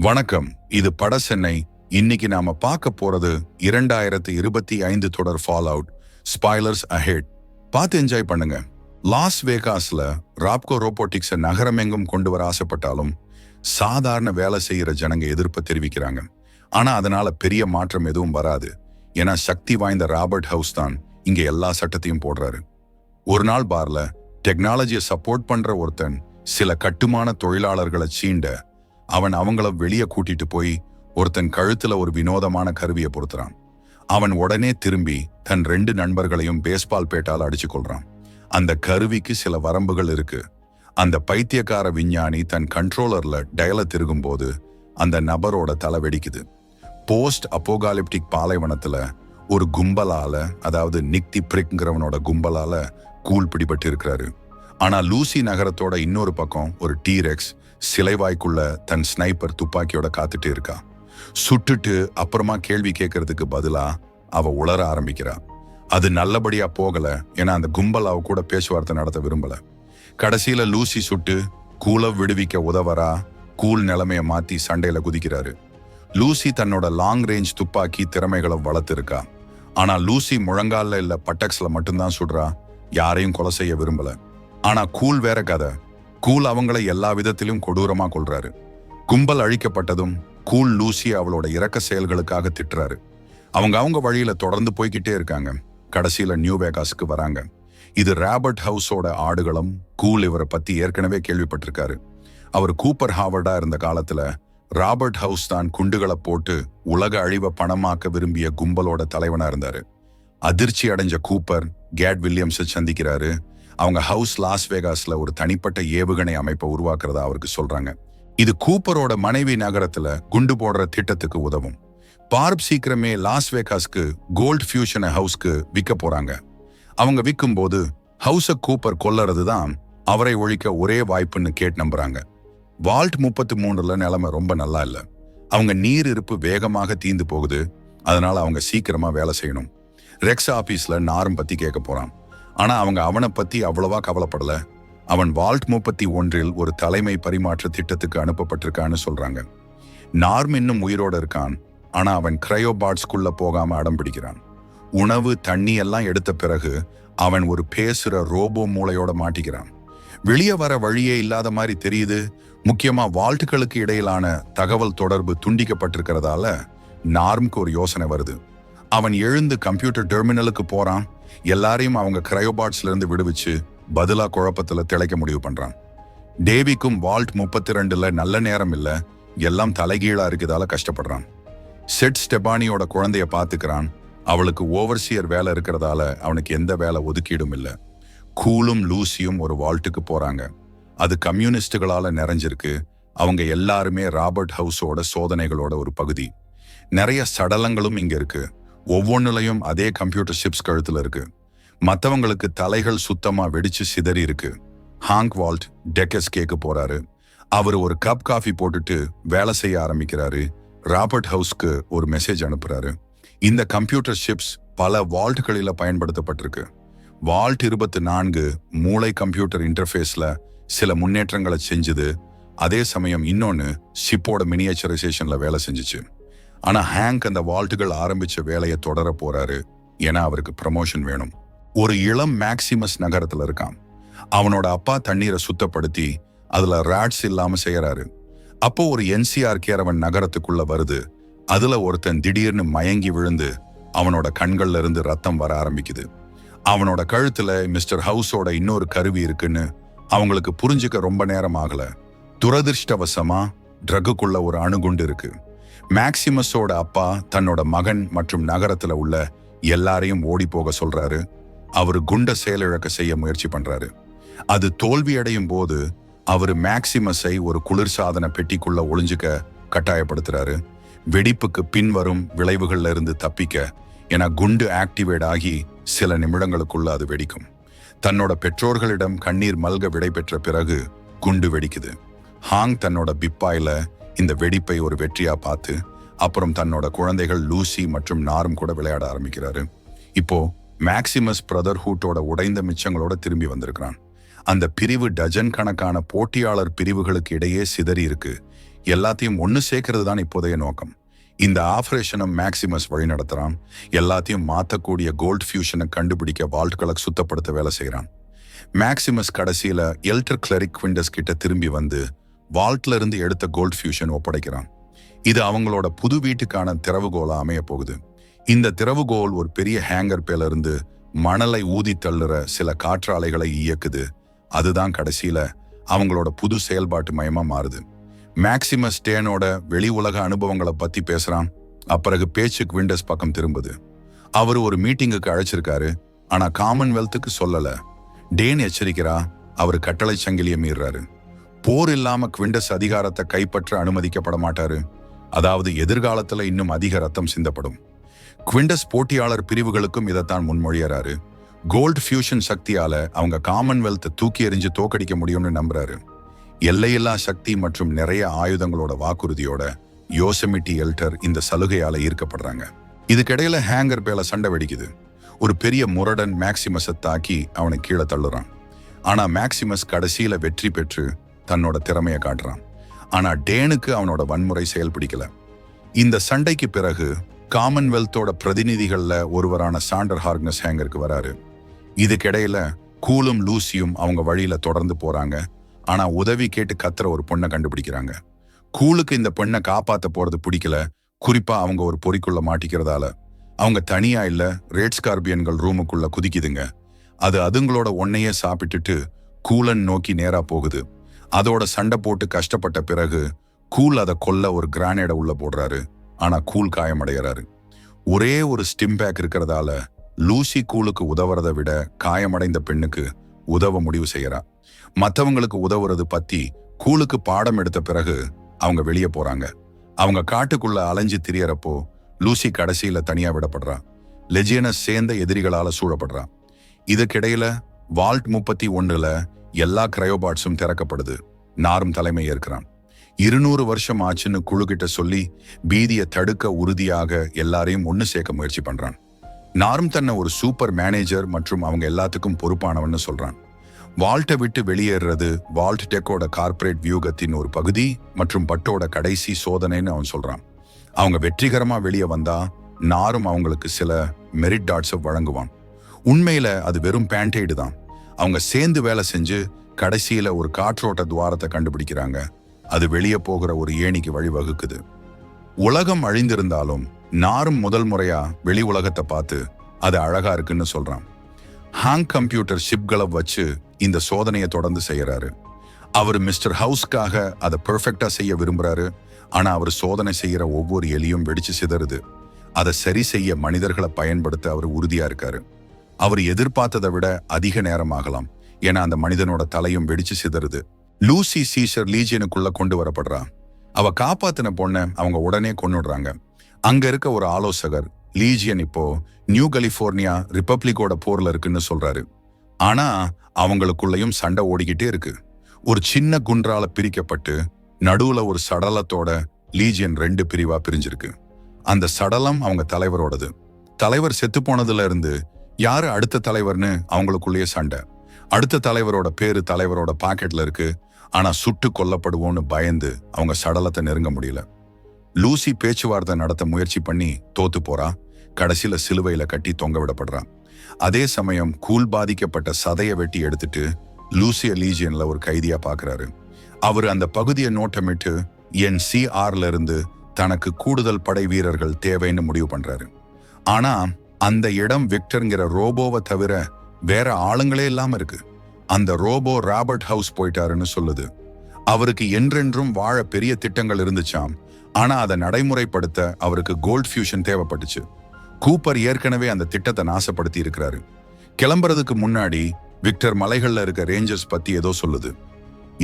வணக்கம், இது பட சென்னை. இன்னைக்கு நாம பார்க்க போறது 2025 தொடர் ஃபால் அவுட். Spoilers ahead. பார்த்து என்ஜாய் பண்ணுங்க. லாஸ் வேகாஸ்ல ராப்கோ ரோபோட்டிக்ஸை நகரமெங்கும் கொண்டு வர ஆசைப்பட்டாலும் சாதாரண வேலை செய்யற ஜனங்க எதிர்ப்பை தெரிவிக்கிறாங்க. ஆனா அதனால பெரிய மாற்றம் எதுவும் வராது. ஏன்னா சக்தி வாய்ந்த ராபர்ட் ஹவுஸ் தான் இங்க எல்லா சட்டத்தையும் போடுறாரு. ஒரு நாள் பார்ல டெக்னாலஜியை சப்போர்ட் பண்ற ஒருத்தன் சில கட்டுமான தொழிலாளர்களை சீண்ட அவன் அவங்கள வெளியே கூட்டிட்டு போய் ஒருத்தன் கழுத்துல ஒரு வினோதமான கருவியை பொருத்துறான். அவன் உடனே திரும்பி தன் 2 நண்பர்களையும் பேஸ்பால் பேட்டால் அடிச்சு கொள்றான். அந்த கருவிக்கு சில வரம்புகள் இருக்கு. அந்த பைத்தியக்கார விஞ்ஞானி தன் கண்ட்ரோலர்ல டயலை திருகும் போது அந்த நபரோட தலை வெடிக்குது. போஸ்ட் அப்போகாலிப்டிக் பாலைவனத்துல ஒரு கும்பலால, அதாவது நிக்தி பிரிக்ங்கிறவனோட கும்பலால கூல் பிடிபட்டு இருக்கிறாரு. ஆனா லூசி நகரத்தோட இன்னொரு பக்கம் ஒரு டீரெக்ஸ் சிலைவாய்க்குள்ள தன் ஸ்னைப்பர் துப்பாக்கியோட காத்துட்டு இருக்கா. சுட்டுட்டு அப்புறமா கேள்வி கேட்கறதுக்கு பதிலா அவ உளர ஆரம்பிக்கிறா. அது நல்லபடியா போகல. ஏன்னா அந்த கும்பல் அவ கூட பேச்சுவார்த்தை நடத்த விரும்பல. கடைசியில லூசி சுட்டு கூலை விடுவிக்க உதவரா. கூல் நிலைமைய மாத்தி சண்டையில குதிக்கிறாரு. லூசி தன்னோட லாங் ரேஞ்ச் துப்பாக்கி திறமைகளை வளர்த்திருக்கா. ஆனா லூசி முழங்கால இல்ல பட்டக்ஸ்ல மட்டும்தான் சுடுறா. யாரையும் கொலை செய்ய விரும்பல. ஆனா கூல் வேற கதை. கூல் அவங்களை எல்லா விதத்திலும் கொடூரமா கொள்றாரு. கும்பல் அழிக்கப்பட்டதும் கூல் லூசி அவளோட இறக்க செயல்களுக்காக திட்டுறாரு. அவங்க வழியில தொடர்ந்து போய்கிட்டே இருக்காங்க. கடைசியில நியூ வேகாஸ்க்கு வராங்க. இது ராபர்ட் ஹவுஸோட ஆடுகளம். கூல் இவரை பத்தி ஏற்கனவே கேள்விப்பட்டிருக்காரு. அவர் கூப்பர் ஹாவர்டா இருந்த காலத்துல ராபர்ட் ஹவுஸ் தான் குண்டுகளை போட்டு உலக அழிவை பணமாக்க விரும்பிய கும்பலோட தலைவனா இருந்தாரு. அதிர்ச்சி அடைஞ்ச கூப்பர் கேட் வில்லியம்ஸை சந்திக்கிறாரு. அவங்க ஹவுஸ் லாஸ் வேகாஸ்ல ஒரு தனிப்பட்ட ஏவுகணை அமைப்பை உருவாக்குறதா அவருக்கு சொல்றாங்க. இது கூப்பரோட மனைவி நகரத்துல குண்டு போடுற திட்டத்துக்கு உதவும். பார்ப் சீக்கிரமே லாஸ் வேகாஸ்க்கு கோல்ட் ஃபியூஷன் ஹவுஸ்க்கு விற்க போறாங்க. அவங்க விற்கும் போது ஹவுஸ கூப்பர் கொல்லறது தான் அவரை ஒழிக்க ஒரே வாய்ப்புன்னு கேட் நம்புறாங்க. வால்ட் 33ல நிலைமை ரொம்ப நல்லா இல்ல. அவங்க நீர் இருப்பு வேகமாக தீந்து போகுது. அதனால அவங்க சீக்கிரமா வேலை செய்யணும். ரெக்ஸ் ஆபீஸ்ல நார்ம் பத்தி கேட்க போறான். ஆனா அவங்க அவனை பத்தி அவ்வளவா கவலைப்படல. அவன் வால்ட் 31 ஒரு தலைமை பரிமாற்ற திட்டத்துக்கு அனுப்பப்பட்டிருக்கான்னு சொல்றாங்க. நார்ம் இன்னும் உயிரோட இருக்கான். ஆனா அவன் கிரையோபாட்ஸ்குள்ள போகாம அடம் பிடிக்கிறான். உணவு தண்ணி எல்லாம் எடுத்த பிறகு அவன் ஒரு பேசுற ரோபோ மூளையோட மாட்டிக்கிறான். வெளியே வர வழியே இல்லாத மாதிரி தெரியுது. முக்கியமா வால்ட்டுகளுக்கு இடையிலான தகவல் தொடர்பு துண்டிக்கப்பட்டிருக்கிறதால நார்முக்கு ஒரு யோசனை வருது. அவன் எழுந்து கம்ப்யூட்டர் டெர்மினலுக்கு போறான். எல்லாரையும் அவங்க கிரையோபாட்ஸ்ல இருந்து விடுவிச்சு பதிலா குழப்பத்துல திளைக்க முடிவு பண்றான். டேவிக்கும் வால்ட் 32ல நல்ல நேரம் இல்ல. எல்லாம் தலைகீழா இருக்குதால கஷ்டப்படுறான். செட் ஸ்டெபானியோட குழந்தைய பாத்துக்கிறான். அவளுக்கு ஓவர்சியர் வேலை இருக்கிறதால அவனுக்கு எந்த வேலை ஒதுக்கீடும் இல்ல. கூலும் லூசியும் ஒரு வால்ட்டுக்கு போறாங்க. அது கம்யூனிஸ்டுகளால நிறைஞ்சிருக்கு. அவங்க எல்லாருமே ராபர்ட் ஹவுஸோட சோதனைகளோட ஒரு பகுதி. நிறைய சடலங்களும் இங்க இருக்கு. ஒவ்வொன்னுலையும் அதே கம்ப்யூட்டர் சிப்ஸ் கழுத்துல இருக்கு. மத்தவங்களுக்கு தலைகள் சுத்தமா வெடிச்சு சிதறி இருக்கு. ஹாங்க் வால்ட் டெக்கஸ் கேட்க போறாரு. அவர் ஒரு கப் காஃபி போட்டுட்டு வேலை செய்ய ஆரம்பிக்கிறாரு. ராபர்ட் ஹவுஸ்க்கு ஒரு மெசேஜ் அனுப்புறாரு. இந்த கம்ப்யூட்டர் சிப்ஸ் பல வால்ட்களில பயன்படுத்தப்பட்டிருக்கு. வால்ட் 24 மூளை கம்ப்யூட்டர் இன்டர்ஃபேஸ்ல சில முன்னேற்றங்களை செஞ்சுது. அதே சமயம் இன்னொன்னு ஷிப்போட மினியேச்சரைசேஷன்ல வேலை செஞ்சுச்சு. ஆனா ஹேங்க் அந்த வால்ட்டுகள் ஆரம்பிச்ச வேலையை தொடர போறாரு. ஏன்னா அவருக்கு ப்ரமோஷன் வேணும். ஒரு இளம் மேக்சிமஸ் நகரத்துல இருக்கான். அவனோட அப்பா தண்ணீரை சுத்தப்படுத்தி அதுல ராட்ஸ் இல்லாம செய்யறாரு. அப்போ ஒரு NCR கேரவன் நகரத்துக்குள்ள வருது. அதுல ஒருத்தன் திடீர்னு மயங்கி விழுந்து அவனோட கண்கள்ல இருந்து ரத்தம் வர ஆரம்பிக்குது. அவனோட கழுத்துல மிஸ்டர் ஹவுஸோட இன்னொரு கருவி இருக்குன்னு அவங்களுக்கு புரிஞ்சுக்க ரொம்ப நேரம் ஆகல. துரதிருஷ்டவசமா ட்ரக்குக்குள்ள ஒரு அணுகுண்டு இருக்கு. மேக்சிமஸோட அப்பா தன்னோட மகன் மற்றும் நகரத்துல உள்ள எல்லாரையும் ஓடி போக சொல்றாரு. அவரு குண்ட செயலிழக்க செய்ய முயற்சி பண்றாரு. அது தோல்வி அடையும் போது அவரு மேக்சிமஸை ஒரு குளிர்சாதன பெட்டிக்குள்ள ஒளிஞ்சுக்க கட்டாயப்படுத்துறாரு. வெடிப்புக்கு பின்வரும் விளைவுகள்ல இருந்து தப்பிக்க. ஏன்னா குண்டு ஆக்டிவேட் ஆகி சில நிமிடங்களுக்குள்ள அது வெடிக்கும். தன்னோட பெற்றோர்களிடம் கண்ணீர் மல்க விடை பெற்ற பிறகு குண்டு வெடிக்குது. ஹாங் தன்னோட பிப்பாயில இந்த வெடிப்பை ஒரு வெற்றியா பார்த்து அப்புறம் தன்னோட குழந்தைகள் லூசி மற்றும் நார்ம் கூட விளையாட ஆரம்பிக்கிறாரு. இப்போ மேக்சிமஸ் பிரதர்ஹூட்டோட உடைந்த மிச்சங்களோட திரும்பி வந்திருக்கிறான். அந்த பிரிவு டஜன் கணக்கான போட்டியாளர் பிரிவுகளுக்கு இடையே சிதறி இருக்கு. எல்லாத்தையும் ஒன்னு சேர்க்கறது தான் இப்போதைய நோக்கம். இந்த ஆபரேஷனை மேக்சிமஸ் வழி நடத்துறான். எல்லாத்தையும் மாத்தக்கூடிய கோல்ட் ஃபியூஷனை கண்டுபிடிக்க வால்ட்களை சுத்தப்படுத்த வேலை செய்யறான். மேக்சிமஸ் கடைசியில எல்டர் கிளரிக் குவிண்டஸ் கிட்ட திரும்பி வந்து வால்ட்ல இருந்து எடுத்த கோல்ட் ஃபியூஷன் ஒப்படைக்கிறான். இது அவங்களோட புது வீட்டுக்கான திறவுகோலா அமைய போகுது. இந்த திறவுகோல் ஒரு பெரிய ஹேங்கர் பேல இருந்து மணலை ஊதி தள்ளுற சில காற்றாலைகளை இயக்குது. அதுதான் கடைசியில அவங்களோட புது செயல்பாட்டு மயமா மாறுது. மேக்சிமஸ் டேனோட வெளி உலக அனுபவங்களை பத்தி பேசுறான். அப்பிறகு பேச்சுக்கு விண்டஸ் பக்கம் திரும்புது. அவரு ஒரு மீட்டிங்குக்கு அழைச்சிருக்காரு, ஆனா காமன்வெல்த்துக்கு சொல்லல. டேன் எச்சரிக்கிறா, அவரு கட்டளை சங்கிலியை மீறாரு. போர் இல்லாம குவிண்டஸ் அதிகாரத்தை கைப்பற்ற அனுமதிக்கப்பட மாட்டாரு. அதாவது எதிர்காலத்துல இன்னும் அதிக ரத்தம் சிந்தப்படும். குவிண்டஸ் போட்டியாளர் பிரிவுகளுக்கும் இதைத்தான் முன்மொழியறாரு. கோல்ட் ஃபியூஷன் சக்தியால அவங்க காமன்வெல்த் தூக்கி எறிஞ்சு தோக்கடிக்க முடியும்னு நம்புறாரு. எல்லையில்லா சக்தி மற்றும் நிறைய ஆயுதங்களோட வாக்குறுதியோட யோசெமிட்டி எல்டர் இந்த சலுகையால ஈர்க்கப்படுறாங்க. இதுக்கிடையில ஹேங்கர் பேல சண்டை வெடிக்குது. ஒரு பெரிய முரடன் மேக்சிமஸை தாக்கி அவனை கீழே தள்ளுறான். ஆனா மேக்சிமஸ் கடைசியில வெற்றி பெற்று தன்னோட திறமையை காட்டுறான். ஆனா டேனுக்கு அவனோட வன்முறை செயல் பிடிக்கல. இந்த சண்டைக்கு பிறகு காமன்வெல்த்தோட பிரதிநிதிகள்ல ஒருவரான சாண்டர் ஹார்க்னஸ் ஹேங்கருக்கு வராரு. இதுக்கிடையில கூலும் லூசியும் அவங்க வழியில தொடர்ந்து போறாங்க. ஆனா உதவி கேட்டு கத்துற ஒரு பொண்ணை கண்டுபிடிக்கிறாங்க. கூலுக்கு இந்த பெண்ணை காப்பாத்த போறது பிடிக்கல. குறிப்பா அவங்க ஒரு பொறிக்குள்ள மாட்டிக்கிறதால. அவங்க தனியா இல்ல, ரேட் ஸ்கார்பியன்கள் ரூமுக்குள்ள குதிக்குதுங்க. அது அதுங்களோட ஒன்னையே சாப்பிட்டுட்டு கூலன் நோக்கி நேரா போகுது. அதோட சண்டை போட்டு கஷ்டப்பட்ட பிறகு கூல் அதை கொல்ல ஒரு கிரானேடை உள்ள போடுறாரு. ஆனா கூல் காயமடைகிறாரு. ஒரே ஒரு ஸ்டிம் பேக் இருக்கிறதால லூசி கூலுக்கு உதவுறதை விட காயமடைந்த பெண்ணுக்கு உதவ முடிவு செய்யறா. மற்றவங்களுக்கு உதவுறது பத்தி கூலுக்கு பாடம் எடுத்த பிறகு அவங்க வெளியே போறாங்க. அவங்க காட்டுக்குள்ள அலைஞ்சு திரியறப்போ லூசி கடைசியில தனியா விடப்படுறா. லெஜியனஸ் சேர்ந்த எதிரிகளால சூழப்படுறா. இதுக்கிடையில வால்ட் 31ல எல்லா கிரையோபாட்ஸும் திறக்கப்படுது. நாரும் தலைமை ஏற்கிறான். 200 வருஷம் ஆச்சுன்னு குழுகிட்ட சொல்லி பீதியை தடுக்க உறுதியாக எல்லாரையும் ஒன்னு சேர்க்க முயற்சி பண்றான். நாரும் தன்னை ஒரு சூப்பர் மேனேஜர் மற்றும் அவங்க எல்லாத்துக்கும் பொறுப்பானவன்னு சொல்றான். வால்ட்டை விட்டு வெளியேறது வால்ட் டெக்கோட கார்ப்பரேட் வியூகத்தின் ஒரு பகுதி மற்றும் பட்டோட கடைசி சோதனைன்னு அவன் சொல்றான். அவங்க வெற்றிகரமா வெளியே வந்தா நாரும் அவங்களுக்கு சில மெரிட் டாட்ஸை வழங்குவான். உண்மையில அது வெறும் பேண்டேடு தான். அவங்க சேர்ந்து வேலை செஞ்சு கடைசியில ஒரு காற்றோட்ட துவாரத்தை கண்டுபிடிக்கிறாங்க. அது வெளியே போகிற ஒரு ஏணிக்கு வழிவகுக்குது. உலகம் அழிந்திருந்தாலும் நாரும் முதல் முறையா வெளி உலகத்தை பார்த்து அது அழகா இருக்குன்னு சொல்றான். ஹாங் கம்ப்யூட்டர் ஷிப்களை வச்சு இந்த சோதனையை தொடர்ந்து செய்யறாரு. அவர் மிஸ்டர் ஹவுஸ்க்காக அதை பெர்ஃபெக்டா செய்ய விரும்புறாரு. ஆனா அவர் சோதனை செய்யற ஒவ்வொரு எலியும் வெடிச்சு சிதறுது. அதை சரி செய்ய மனிதர்களை பயன்படுத்த அவர் உறுதியா இருக்காரு. அவர் எதிர்பார்த்ததை விட அதிக நேரம் ஆகலாம். ஏன்னா அந்த மனிதனோட தலையும் வெடிச்சு சிதறுது. லூசி சீசர் லீஜியனுக்குள்ள கொண்டு வரப்படுறா. அவ காப்பாத்தின பொண்ணை அவங்க உடனே கொன்னுடுறாங்க. அங்க இருக்க ஒரு ஆலோசகர் லீஜியன் இப்போ நியூ கலிபோர்னியா ரிப்பப்ளிக்கோட போர்ல இருக்குன்னு சொல்றாரு. ஆனா அவங்களுக்குள்ளயும் சண்டை ஓடிக்கிட்டே இருக்கு. ஒரு சின்ன குன்றால பிரிக்கப்பட்டு நடுவுல ஒரு சடலத்தோட லீஜியன் 2 பிரிவா பிரிஞ்சிருக்கு. அந்த சடலம் அவங்க தலைவரோடது. தலைவர் செத்து போனதுல இருந்து யாரு அடுத்த தலைவர்னு அவங்களுக்குள்ளேயே சண்டை. அடுத்த தலைவரோட பேரு தலைவரோட பாக்கெட்ல இருக்கு. ஆனா சுட்டு கொல்லப்படுவோன்னு பயந்து அவங்க சடலத்தை நெருங்க முடியல. லூசி பேச்சுவார்த்தை நடத்த முயற்சி பண்ணி தோத்து போறா. கடைசியில சிலுவையில கட்டி தொங்க விடப்படுறா. அதே சமயம் கூல் பாதிக்கப்பட்ட சதையை வெட்டி எடுத்துட்டு லூசிய லீஜியன்ல ஒரு கைதியா பாக்குறாரு. அவர் அந்த பகுதியை நோட்டமிட்டு NCRல இருந்து தனக்கு கூடுதல் படை வீரர்கள் தேவைன்னு முடிவு பண்றாரு. ஆனா அந்த இடம் விக்டர்ங்கிற ரோபோவை தவிர வேற ஆளுங்களே இல்லாம இருக்கு. அந்த ரோபோ ராபர்ட் ஹவுஸ் போயிட்டாருன்னு சொல்லுது. அவருக்கு என்றென்றும் வாழ பெரிய திட்டங்கள் இருந்துச்சாம். ஆனா அதை நடைமுறைப்படுத்த அவருக்கு கோல்ட் ஃபியூஷன் தேவைப்பட்டுச்சு. கூப்பர் ஏற்கனவே அந்த திட்டத்தை நாசப்படுத்தி இருக்கிறாரு. கிளம்புறதுக்கு முன்னாடி விக்டர் மலைகள்ல இருக்க ரேஞ்சர்ஸ் பத்தி ஏதோ சொல்லுது.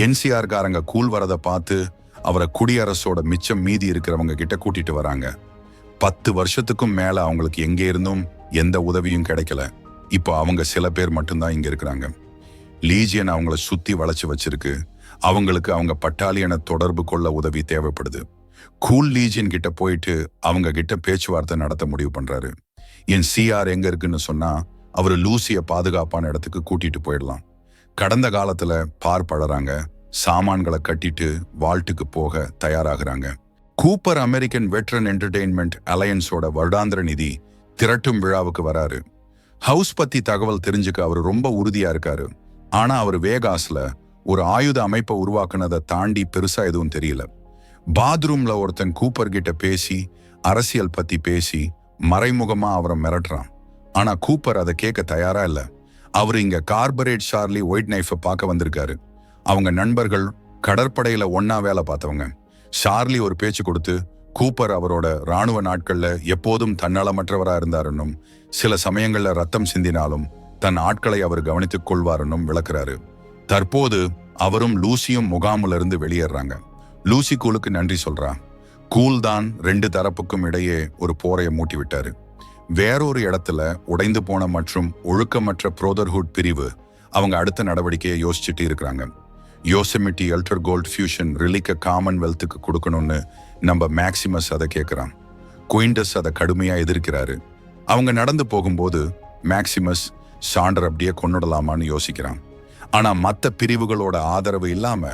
NCR காரங்க கூல் வரதை பார்த்து அவரை குடியரசோட மிச்சம் மீதி இருக்கிறவங்க கிட்ட கூட்டிட்டு வராங்க. 10 வருஷத்துக்கும் மேல அவங்களுக்கு எங்கே இருந்தும் எந்த உதவியும் கிடைக்கல. இப்போ அவங்க சில பேர் மட்டும்தான் இங்க இருக்கிறாங்க. லீஜியன் அவங்கள சுத்தி வளைச்சு வச்சிருக்கு. அவங்களுக்கு அவங்க பட்டாலியனை தொடர்பு கொள்ள உதவி தேவைப்படுது. கூல் லீஜியன் கிட்ட போயிட்டு அவங்க கிட்ட பேச்சுவார்த்தை நடத்த முடிவு பண்றாரு. NCR எங்க இருக்குன்னு சொன்னா அவரு லூசிய பாதுகாப்பான இடத்துக்கு கூட்டிட்டு போயிடலாம். கடந்த காலத்துல பார் பழறாங்க. சாமான்களை கட்டிட்டு வால்ட்டுக்கு போக தயாராகிறாங்க. கூப்பர் அமெரிக்கன் வெட்ரன் என்டர்டெயின்மெண்ட் அலையன்ஸோட வருடாந்திர நிதி திரட்டும் விழாவுக்கு வராரு. ஹவுஸ் பத்தி தகவல் தெரிஞ்சுக்க அவர் ரொம்ப உறுதியா இருக்காரு. ஆனா அவர் வேகாஸ்ல ஒரு ஆயுத அமைப்பை உருவாக்குனதை தாண்டி பெருசா எதுவும் தெரியல. பாத்ரூம்ல ஒருத்தன் கூப்பர் கிட்ட பேசி அரசியல் பத்தி பேசி மறைமுகமா அவரை மிரட்டுறான். ஆனா கூப்பர் அதை கேட்க தயாரா இல்ல. அவர் இங்க கார்பரேட் சார்லி ஒயிட் நைஃபை பார்க்க வந்திருக்காரு. அவங்க நண்பர்கள் கடற்படையில ஒன்னா வேலை பார்த்தவங்க. சார்லி ஒரு பேச்சு கொடுத்து கூப்பர் அவரோட ராணுவ நாட்கள்ல எப்போதும் தன்னலமற்றவரா இருந்தாருன்னும் சில சமயங்கள்ல ரத்தம் சிந்தினாலும் தன் ஆட்களை அவர் கவனித்துக் கொள்வாருன்னும் விளக்குறாரு. தற்போது அவரும் லூசியும் முகாமில் இருந்து வெளியேறாங்க. லூசி கூலுக்கு நன்றி சொல்றா. கூல் தான் ரெண்டு தரப்புக்கும் இடையே ஒரு போரையை மூட்டி விட்டாரு. வேறொரு இடத்துல உடைந்து போன மற்றும் ஒழுக்கமற்ற புரோதர்ஹுட் பிரிவு அவங்க அடுத்த நடவடிக்கையை யோசிச்சுட்டு இருக்கிறாங்க. யோசெமிட்டி அல்டர் கோல்ட் ஃபியூஷன் ரிலிக்க காமன்வெல்த்துக்கு கொடுக்கணும்னு நம்ம மேக்சிமஸ் அதை கேட்குறான். குயின்டஸ் அதை கடுமையா எதிர்க்கிறாரு. அவங்க நடந்து போகும்போது மேக்சிமஸ் சாண்டர் அப்படியே கொன்னுடலாமான்னு யோசிக்கிறான். ஆனா மற்ற பிரிவுகளோட ஆதரவு இல்லாம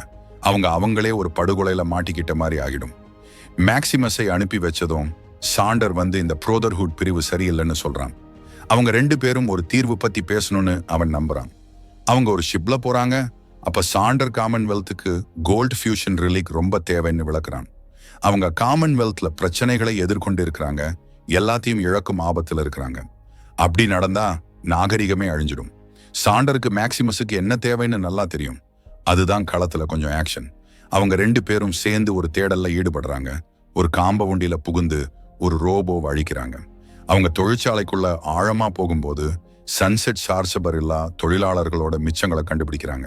அவங்களே ஒரு படுகொலையில மாட்டிக்கிட்ட மாதிரி ஆகிடும். மேக்சிமஸை அனுப்பி வச்சதும் சாண்டர் வந்து இந்த புரோதர்ஹுட் பிரிவு சரியில்லைன்னு சொல்றான். அவங்க ரெண்டு பேரும் ஒரு தீர்வு பத்தி பேசணும்னு அவன் நம்புறான். அவங்க ஒரு ஷிப்ல போறாங்க. அப்ப சாண்டர் காமன்வெல்த்துக்கு கோல்ட் ஃபியூஷன் ரிலீக் ரொம்ப தேவைன்னு விளக்குறான். அவங்க காமன்வெல்த்ல பிரச்சனைகளை எதிர்கொண்டு இருக்கிறாங்க. எல்லாத்தையும் இழக்கும் ஆபத்துல இருக்கிறாங்க. அப்படி நடந்தா நாகரிகமே அழிஞ்சிடும். சாண்டருக்கு மேக்சிமஸுக்கு என்ன தேவைன்னு நல்லா தெரியும். அதுதான் களத்துல கொஞ்சம் ஆக்ஷன். அவங்க ரெண்டு பேரும் சேர்ந்து ஒரு தேடல்ல ஈடுபடுறாங்க. ஒரு காம்பவுண்டில புகுந்து ஒரு ரோபோவை அழிக்கிறாங்க. அவங்க தொழிற்சாலைக்குள்ள ஆழமா போகும்போது சன்செட் சார்சபர் இல்லா தொழிலாளர்களோட மிச்சங்களை கண்டுபிடிக்கிறாங்க.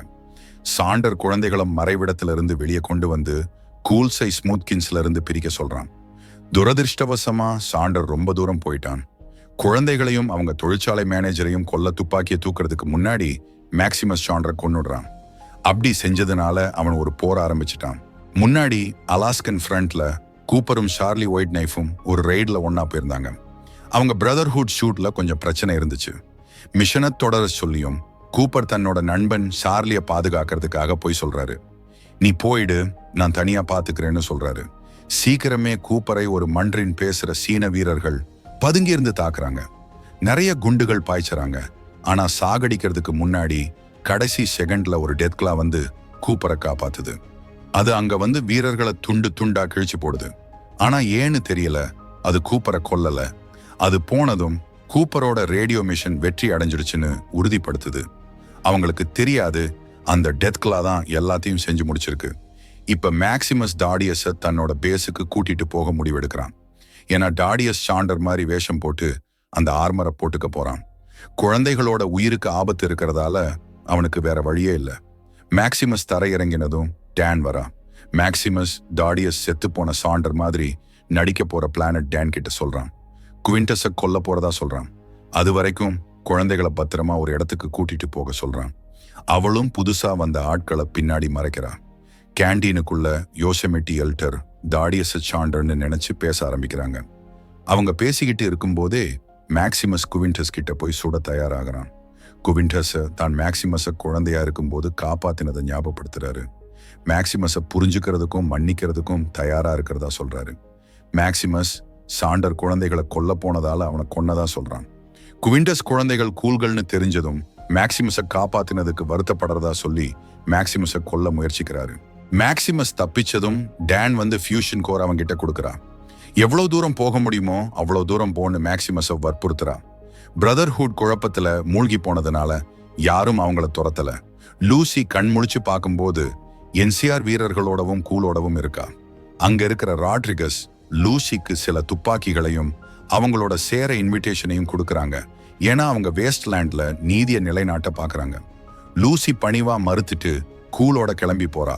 சாண்டர் குழந்தைகளை மறைவிடத்துல இருந்து வெளியே கொண்டு வந்து கூல்சை ஸ்மூத்கின்ஸ்ல இருந்து பிரிக்க சொல்றான். துரதிருஷ்டவசமா சாண்டர் ரொம்ப தூரம் போயிட்டான். குழந்தைகளையும் அவங்க தொழிற்சாலை மேனேஜரையும் கொல்ல துப்பாக்கியை தூக்குறதுக்கு முன்னாடி மேக்சிமஸ் சாண்டரை கொன்னுடுறான். அப்படி செஞ்சதுனால அவன் ஒரு போர் ஆரம்பிச்சிட்டான். முன்னாடி அலாஸ்கன் ஃப்ரண்ட்ல கூப்பரும் சார்லி ஒயிட் நைஃபும் ஒரு ரெய்ட்ல ஒன்னா போயிருந்தாங்க. அவங்க பிரதர்ஹுட் ஷூட்ல கொஞ்சம் பிரச்சனை இருந்துச்சு. மிஷனை தொடர சொல்லியும் கூப்பர் தன்னோட நண்பன் சார்லியை பாதுகாக்கிறதுக்காக போய் சொல்றாரு. நீ போயிடு, நான் தனியா பாத்துக்கிறேன்னு சொல்றாரு. சீக்கிரமே கூப்பரை ஒரு மன்றின் பேசுற சீன வீரர்கள் பதுங்கி இருந்து தாக்குறாங்க. நிறைய குண்டுகள் பாய்ச்சறாங்க. ஆனா சாகடிக்கிறதுக்கு முன்னாடி கடைசி செகண்ட்ல ஒரு டெத்க்லா வந்து கூப்பரை காப்பாத்துது. அது அங்க வந்து வீரர்களை துண்டு துண்டா கிழிச்சு போடுது. ஆனா ஏன்னு தெரியல, அது கூப்பரை கொல்லல. அது போனதும் கூப்பரோட ரேடியோ மிஷன் வெற்றி அடைஞ்சிடுச்சுன்னு உறுதிப்படுத்துது. அவங்களுக்கு தெரியாது அந்த டெத்க்லா தான் எல்லாத்தையும் செஞ்சு முடிச்சிருக்கு. இப்ப மேக்சிமஸ் டாடியஸை தன்னோட பேஸுக்கு கூட்டிட்டு போக முடிவெடுக்கிறான். ஏன்னா டாடியஸ் சாண்டர் மாதிரி வேஷம் போட்டு அந்த ஆர்மரை போட்டுக்க போறான். குழந்தைகளோட உயிருக்கு ஆபத்து இருக்கிறதால அவனுக்கு வேற வழியே இல்லை. மேக்சிமஸ் தரையிறங்கினதும் டேன் வரா. மேக்சிமஸ் டாடியஸ் செத்து போன சாண்டர் மாதிரி நடிக்க போற பிளானட் டேன் கிட்ட சொல்றான். குவிண்டஸை கொல்ல போறதா சொல்றான். அது வரைக்கும் குழந்தைகளை பத்திரமா ஒரு இடத்துக்கு கூட்டிட்டு போக சொல்றான். அவளும் புதுசா வந்த ஆட்களை பின்னாடி மறைக்கிறா. கேண்டீனுக்குள்ள யோசெமிட்டி அல்டர் டாடியஸ் சாண்டர்னு நினைச்சு பேச ஆரம்பிக்கிறாங்க. அவங்க பேசிக்கிட்டு இருக்கும்போதே மேக்சிமஸ் குவிண்டஸ் கிட்ட போய் சுட தயாராகிறான். குவிண்டஸ் தான் மேக்சிமஸை குழந்தையா இருக்கும்போது காப்பாத்தினதை ஞாபகப்படுத்துறாரு. மேக்சிமஸை புரிஞ்சுக்கிறதுக்கும் மன்னிக்கிறதுக்கும் தயாரா இருக்கிறதா சொல்றாரு. மேக்சிமஸ் சாண்டர் குழந்தைகளை கொல்ல போனதால அவனை கொன்னதா சொல்றான். குவிண்டஸ் குழந்தைகள் கூல்கள்னு தெரிஞ்சதும் மேக்சிமஸை காப்பாத்தினதுக்கு வருத்தப்படுறதா சொல்லி மேக்சிமஸை கொல்ல முயற்சிக்கிறாரு. மேக்சிமஸ் தப்பிச்சதும் டேன் வந்து ஃபியூஷன் கோர் அவங்க கிட்ட கொடுக்குறா. எவ்வளவு தூரம் போக முடியுமோ அவ்வளவு தூரம் போன்னு மேக்சிமஸை வற்புறுத்துறா. பிரதர்ஹுட் குழப்பத்துல மூழ்கி போனதுனால யாரும் அவங்கள துரத்தல. லூசி கண் முழிச்சு பார்க்கும்போது என்சிஆர் வீரர்களோடவும் கூலோடவும் இருக்கா. அங்க இருக்கிற ராட்ரிகஸ் லூசிக்கு சில துப்பாக்கிகளையும் அவங்களோட சேர இன்விடேஷனையும் கொடுக்கறாங்க. ஏன்னா அவங்க வேஸ்ட்லேண்ட்ல நீதியை நிலைநாட்ட பாக்குறாங்க. லூசி பணிவா மறுத்துட்டு கூலோட கிளம்பி போறா.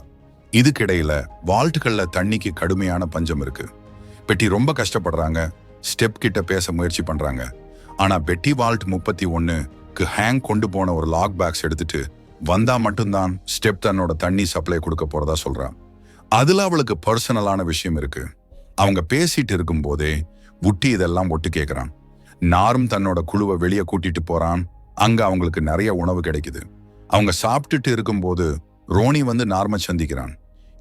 இதுக்கிடையில வால்ட்டுகள்ல தண்ணிக்கு கடுமையான பஞ்சம் இருக்கு. பெட்டி ரொம்ப கஷ்டப்படுறாங்க. ஸ்டெப் கிட்ட பேச முயற்சி பண்றாங்க. ஆனா பெட்டி வால்ட் 31க்கு ஹேங் கொண்டு போன ஒரு லாக் பேக்ஸ் எடுத்துட்டு வந்தா மட்டும்தான் ஸ்டெப் தன்னோட தண்ணி சப்ளை கொடுக்க போறதா சொல்றான். அதுல அவளுக்கு பர்சனலான விஷயம் இருக்கு. அவங்க பேசிட்டு இருக்கும் போதே உட்டி இதெல்லாம் ஒட்டு கேட்கிறான். நாரும் தன்னோட குழுவை வெளியே கூட்டிட்டு போறான். அங்க அவங்களுக்கு நிறைய உணவு கிடைக்குது. அவங்க சாப்பிட்டுட்டு இருக்கும்போது ரோனி வந்து நார்ம சந்திக்கிறான்.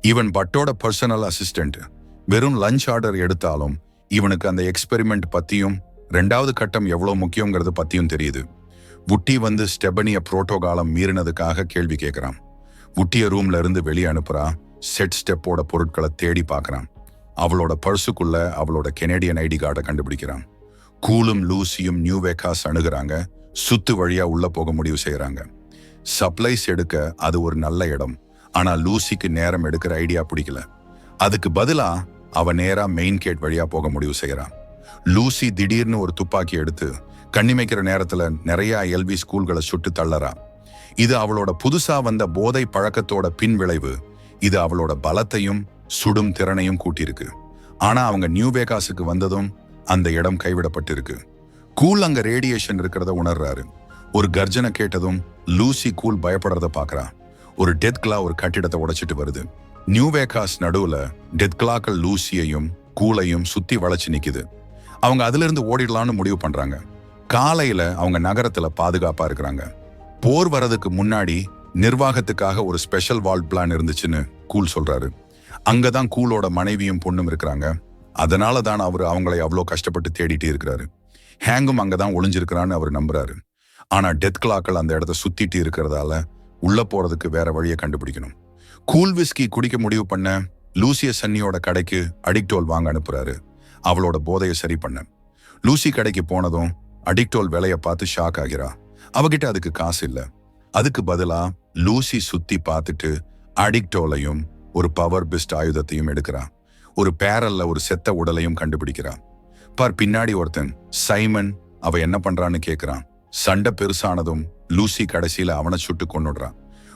இவன் பட்டோட பர்சனல் அசிஸ்டன்ட். வெறும் லஞ்ச் ஆர்டர் எடுத்தாலும் இவனுக்கு அந்த எக்ஸ்பெரிமெண்ட் பத்தியும் 2வது கட்டம் எவ்வளவு முக்கியங்கிறது பத்தியும் தெரியுது. வுட்டி வந்து ஸ்டெபனிய புரோட்டோகாலம் மீறினதுக்காக கேள்வி கேட்கிறான். வுட்டிய ரூம்ல இருந்து வெளியே அனுப்புறா. செட் ஸ்டெப்போட பொருட்களை தேடி பார்க்கறான். அவளோட பர்சுக்குள்ள அவளோட கெனடியன் ஐடி கார்டை கண்டுபிடிக்கிறான். கூலும் லூசியும் நியூ வேகாஸ் அணுகுறாங்க. சுத்து வழியா உள்ள போக முடிவு செய்யறாங்க. சப்ளைஸ் எடுக்க அது ஒரு நல்ல இடம். ஆனா லூசிக்கு நேரம் எடுக்கிற ஐடியா பிடிக்கல. அதுக்கு பதிலா அவ நேரா மெயின் கேட் வழியா போக முடிவு செய்யறான். லூசி திடீர்னு ஒரு துப்பாக்கி எடுத்து கண்ணிமைக்கிற நேரத்துல நிறைய எல்வி ஸ்கூல்களை சுட்டு தள்ளறா. இது அவளோட புதுசா வந்த போதை பழக்கத்தோட பின் விளைவு. இது அவளோட பலத்தையும் சுடும் திறனையும் கூட்டியிருக்கு. ஆனா அவங்க நியூ வேகாஸுக்கு வந்ததும் அந்த இடம் கைவிடப்பட்டிருக்கு. கூல் அங்க ரேடியேஷன் இருக்கிறத உணர்றாரு. ஒரு கர்ஜனை கேட்டதும் லூசி கூல் பயப்படுறத பாக்குறா. ஒரு டெத் கிளா ஒரு கட்டிடத்தை உடைச்சிட்டு வருது. நியூ வேகாஸ் நடுவுல டெத் கிளாக்கள் லூசியையும் கூலையும் சுத்தி வளைச்சு நிக்குது. அவங்க அதுல இருந்து ஓடிடலாம்னு முடிவு பண்றாங்க. காலையில அவங்க நகரத்துல பாதுகாப்பா இருக்கிறாங்க. போர் வரதுக்கு முன்னாடி நிர்வாகத்துக்காக ஒரு ஸ்பெஷல் வால்ட் பிளான் இருந்துச்சுன்னு கூல் சொல்றாரு. அங்கதான் கூலோட மனைவியும் பொண்ணும் இருக்கிறாங்க. அதனால தான் அவர் அவங்களை அவ்வளோ கஷ்டப்பட்டு தேடிட்டு இருக்கிறாரு. ஹேங்கும் அங்கதான் ஒளிஞ்சிருக்கிறான்னு அவர் நம்புறாரு. ஆனா டெத் கிளாக்கள் அந்த இடத்த சுத்திட்டு இருக்கிறதால உள்ள போறதுக்கு வேற வழியை கண்டுபிடிக்கணும். கூல் விஸ்கி குடிக்க முடிவு பண்ண லூசிய சன்னியோட கடைக்கு அடிக்டோல் வாங்க அனுப்புறாரு. அவளோட போதையை சரி பண்ண. லூசி கடைக்கு போனதும் அடிக்டோல் விலைய பார்த்து ஷாக் ஆகிறா. அவகிட்ட அதுக்கு காசு இல்ல. அதுக்கு பதிலா லூசி சுத்தி பார்த்துட்டு அடிக்டோலையும் ஒரு பவர் பிஸ்ட் ஆயுதத்தையும் எடுக்கிறா. ஒரு பேரல்ல ஒரு செத்த உடலையும் கண்டுபிடிக்கிறா. பின்னாடி ஒருத்தன் சைமன் அவ என்ன பண்றான்னு கேக்குறான். சண்டை பெருசானதும் லூசி கடைசியில அவனை சுட்டு கொன்னுடுறான்.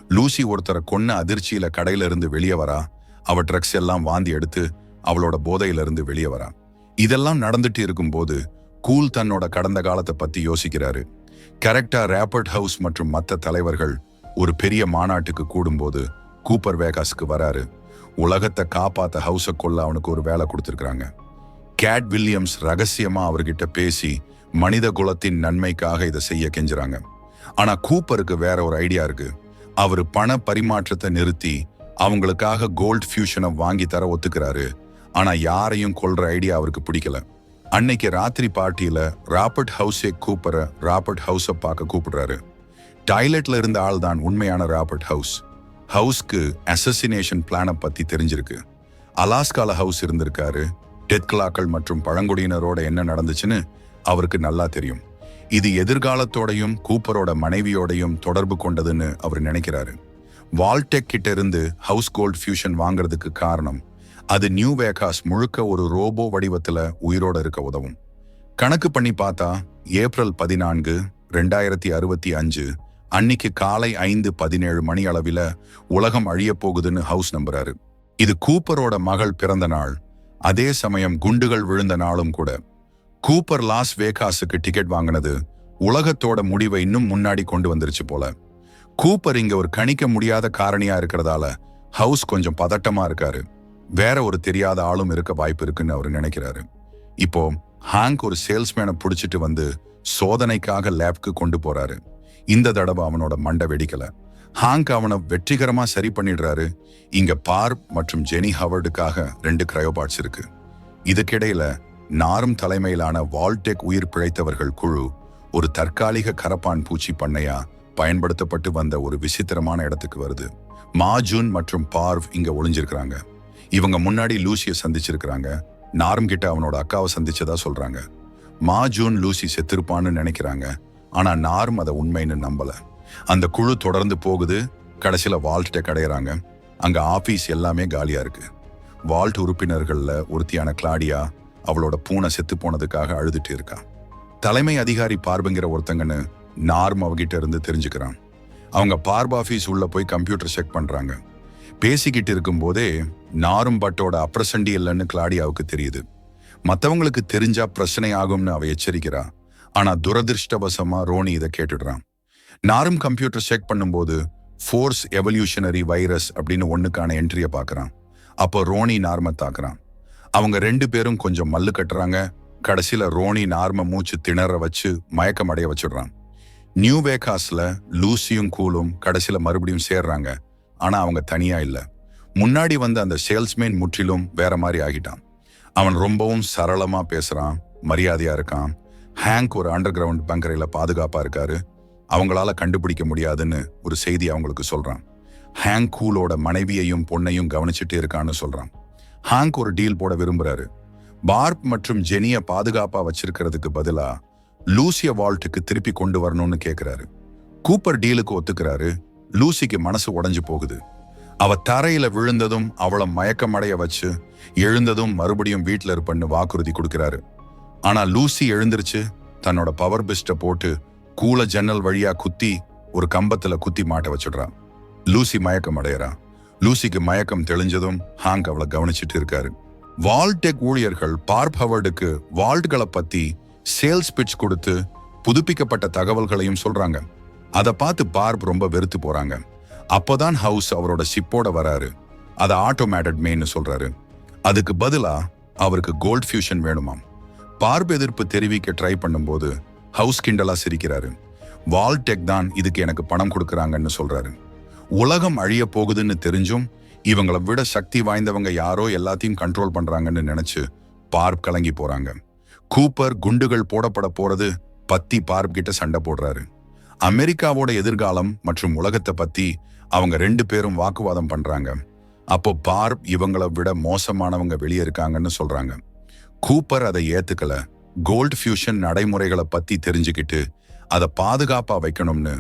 லூசி ஒருத்தரை கொன்ன அதிர்ச்சியில கடையில இருந்து வெளியே வரா. அவ ட்ரக்ஸ் எல்லாம் வாந்தி எடுத்து அவளோட போதையில இருந்து வெளியே வரா. இதெல்லாம் நடந்துட்டு இருக்கும்போது கூல் தன்னோட கடந்த காலத்தை பத்தி யோசிக்கிறாரு. கரெக்டா ரேப்பர்ட் ஹவுஸ் மற்றும் மற்ற தலைவர்கள் ஒரு பெரிய மாநாட்டுக்கு கூடும்போது கூப்பர் வேகாஸ்க்கு வராரு. உலகத்தை காப்பாத்த ஹவுஸை கொள்ள அவனுக்கு ஒரு வேலை கொடுத்திருக்காங்க. கேட் வில்லியம்ஸ் ரகசியமா அவர்கிட்ட பேசி மனித குலத்தின் நன்மைக்காக இதை செய்ய கெஞ்சுறாங்க. ஆனா கூப்பருக்கு வேற ஒரு ஐடியா இருக்கு. அவரு பண பரிமாற்றத்தை நிறுத்தி அவங்களுக்காக கோல்ட் ஃபியூஷனை வாங்கி தர ஒத்துக்கிறாரு. ஆனா யாரையும் கொல்ற ஐடியா அவருக்கு பிடிக்கல. அன்னைக்கு ராத்திரி பார்ட்டியில ராபர்ட் ஹவுஸே கூப்பரை ராபர்ட் ஹவுஸை பார்க்க கூப்பிடுறாரு. டாய்லெட்ல இருந்த ஆள் தான் உண்மையான ராபர்ட் ஹவுஸ். ஹவுஸ்க்கு அசசினேஷன் பிளானை பத்தி தெரிஞ்சிருக்கு. அலாஸ்கால ஹவுஸ் இருந்திருக்காரு. டெத் கிளாக்கள் மற்றும் பழங்குடியினரோட என்ன நடந்துச்சுன்னு அவருக்கு நல்லா தெரியும். இது எதிர்காலத்தோடையும் கூப்பரோட மனைவியோடையும் தொடர்பு கொண்டதுன்னு அவர் நினைக்கிறாரு. வால்டெக் கிட்ட இருந்து ஹவுஸ் கோல்ட் ஃபியூஷன் வாங்குறதுக்கு காரணம் அது நியூ வேகாஸ் முழுக்க ஒரு ரோபோ வடிவத்துல உயிரோட இருக்க உதவும். கணக்கு பண்ணி பார்த்தா ஏப்ரல் 14, 2065 அன்னைக்கு காலை 5:17 மணி அளவில உலகம் அழிய போகுதுன்னு ஹவுஸ் நம்புறாரு. இது கூப்பரோட மகள் பிறந்த நாள். அதே சமயம் குண்டுகள் விழுந்த நாளும் கூட. கூப்பர் லாஸ் வேகாஸுக்கு டிக்கெட் வாங்கினது உலகத்தோட முடிவை இன்னும் முன்னாடி கொண்டு வந்துருச்சு போல. கூப்பர் இங்க ஒரு கணிக்க முடியாத காரணியா இருக்கிறதால ஹவுஸ் கொஞ்சம் பதட்டமா இருக்காரு. வேற ஒரு தெரியாத ஆளும் இருக்க வாய்ப்பு இருக்குன்னு அவர் நினைக்கிறாரு. இப்போ ஹாங்க் ஒரு சேல்ஸ்மேனை புடிச்சிட்டு வந்து சோதனைக்காக லேப்க்கு கொண்டு போறாரு. இந்த தடவை அவனோட மண்டை வெடிக்கல. ஹாங்க் அவனை வெற்றிகரமா சரி பண்ணிடுறாரு. இங்க பார்ப் மற்றும் ஜெனி ஹவர்டுக்காக 2 கிரையோபாட்ஸ் இருக்கு. இதுக்கிடையில நாரும் தலைமையிலான வால்டெக் உயிர் பிழைத்தவர்கள் குழு ஒரு தற்காலிக கரப்பான் பூச்சி பண்ணையா பயன்படுத்தப்பட்டு வந்த ஒரு விசித்திரமான இடத்துக்கு வருது. மாஜூன் மற்றும் பார்வ் இங்க ஒளிஞ்சிருக்கிறாங்க. இவங்க முன்னாடி லூசிய சந்திச்சிருக்கிறாங்க. நாரும் கிட்ட அவனோட அக்காவை சந்திச்சதா சொல்றாங்க. மாஜூன் லூசி செத்திருப்பான்னு நினைக்கிறாங்க. ஆனா நாரும் அதை உண்மைன்னு நம்பல. அந்த குழு தொடர்ந்து போகுது. கடைசியில வால்டெக் அடையறாங்க. அங்க ஆபீஸ் எல்லாமே காலியா இருக்கு. வால்ட் உறுப்பினர்கள்ல ஒருத்தியான கிளாடியா அவளோட பூனை செத்து போனதுக்காக அழுதுட்டு இருக்கா. தலைமை அதிகாரி பார்புங்கிற ஒருத்தங்கன்னு நார்ம் அவகிட்ட இருந்து தெரிஞ்சுக்கிறான். அவங்க பார்ப் ஆபீஸ் உள்ள போய் கம்ப்யூட்டர் செக் பண்றாங்க. பேசிக்கிட்டு இருக்கும் போதே நாரும் பட்டோட அப்ரசண்டி இல்லைன்னு கிளாடியாவுக்கு தெரியுது. மற்றவங்களுக்கு தெரிஞ்சா பிரச்சனை ஆகும்னு அவ எச்சரிக்கிறா. ஆனா துரதிருஷ்டவசமா ரோனி இதை கேட்டுடுறான். நாரும் கம்ப்யூட்டர் செக் பண்ணும்போது ஃபோர்ஸ் எவல்யூஷனரி வைரஸ் அப்படின்னு ஒண்ணுக்கான என்ட்ரியை பார்க்கறான். அப்போ ரோனி நார்மை தாக்குறான். அவங்க 2 பேரும் கொஞ்சம் மல்லு கட்டுறாங்க. கடைசியில ரோனி நார்மை மூச்சு திணற வச்சு மயக்கம் அடைய வச்சிடுறான். நியூ வேகாஸ்ல லூசியும் கூலும் கடைசியில மறுபடியும் சேர்றாங்க. ஆனா அவங்க தனியா இல்ல. முன்னாடி வந்த அந்த சேல்ஸ்மேன் முற்றிலும் வேற மாதிரி ஆகிட்டான். அவன் ரொம்பவும் சரளமா பேசுறான், மரியாதையா இருக்கான். ஹேங்க் ஒரு அண்டர் கிரவுண்ட் பங்கரையில பாதுகாப்பா இருக்காரு, அவங்களால கண்டுபிடிக்க முடியாதுன்னு ஒரு செய்தி அவங்களுக்கு சொல்றான். ஹேங்க் கூலோட மனைவியையும் பொண்ணையும் கவனிச்சுட்டு இருக்கான்னு சொல்றான். ஹேங்க் ஒரு டீல் போட விரும்புறாரு. பார்ப் மற்றும் ஜெனிய பாதுகாப்பா வச்சிருக்கிறதுக்கு பதிலா லூசிய வால்ட்டுக்கு திருப்பி கொண்டு வரணும்னு கேட்கிறாரு. கூப்பர் டீலுக்கு ஒத்துக்கிறாரு. லூசிக்கு மனசு உடைஞ்சு போகுது. அவ தரையில விழுந்ததும் அவளை மயக்கமடைய வச்சு எழுந்ததும் மறுபடியும் வீட்டுல இருப்பன்னு வாக்குறுதி கொடுக்கிறாரு. ஆனா லூசி எழுந்திருச்சு தன்னோட பவர் பிஸ்ட போட்டு கூல ஜன்னல் வழியா குத்தி ஒரு கம்பத்துல குத்தி மாட்ட வச்சுடுறான். லூசி மயக்கம் அடையறா. லூசிக்கு மயக்கம் தெளிஞ்சதும் ஹாங்க் அவளை கவனிச்சுட்டு இருக்காரு. வால்டெக் ஊழியர்கள் பார்ப் ஹவர்டுக்கு வால்ட்களை பத்தி சேல்ஸ் பிட்ச் கொடுத்து புதுப்பிக்கப்பட்ட தகவல்களையும் சொல்றாங்க. அதை பார்த்து பார்ப் ரொம்ப வெறுத்து போறாங்க. அப்போதான் ஹவுஸ் அவரோட ஷிப்போட வராரு. அதை ஆட்டோமேட்டட் மெயின்னு சொல்றாரு. அதுக்கு பதிலா அவருக்கு கோல்ட் ஃபியூஷன் வேணுமாம். பார்ப் எதிர்ப்பு தெரிவிக்க ட்ரை பண்ணும்போது ஹவுஸ் கிண்டலா சிரிக்கிறாரு. வால்டெக் தான் இதுக்கு எனக்கு பணம் கொடுக்கறாங்கன்னு சொல்றாரு. உலகம் அழிய போகுதுன்னு தெரிஞ்சும் இவங்களை விட சக்தி வாய்ந்தவங்க யாரோ எல்லாத்தையும் கண்ட்ரோல் பண்றாங்கன்னு நினைச்சு பார்ப் கலங்கி போறாங்க. கூப்பர் குண்டுகள் போடப்பட போறது பத்தி பார்ப் கிட்ட சண்டை போடுறாரு. அமெரிக்காவோட எதிர்காலம் மற்றும் உலகத்தை பத்தி அவங்க 2 பேரும் வாக்குவாதம் பண்றாங்க. அப்போ பார்ப் இவங்களை விட மோசமானவங்க வெளியே இருக்காங்கன்னு சொல்றாங்க. கூப்பர் அதை ஏத்துக்கல. கோல்ட் ஃபியூஷன் நடைமுறைகளை பத்தி தெரிஞ்சுக்கிட்டு அதை பாதுகாப்பா வைக்கணும்னு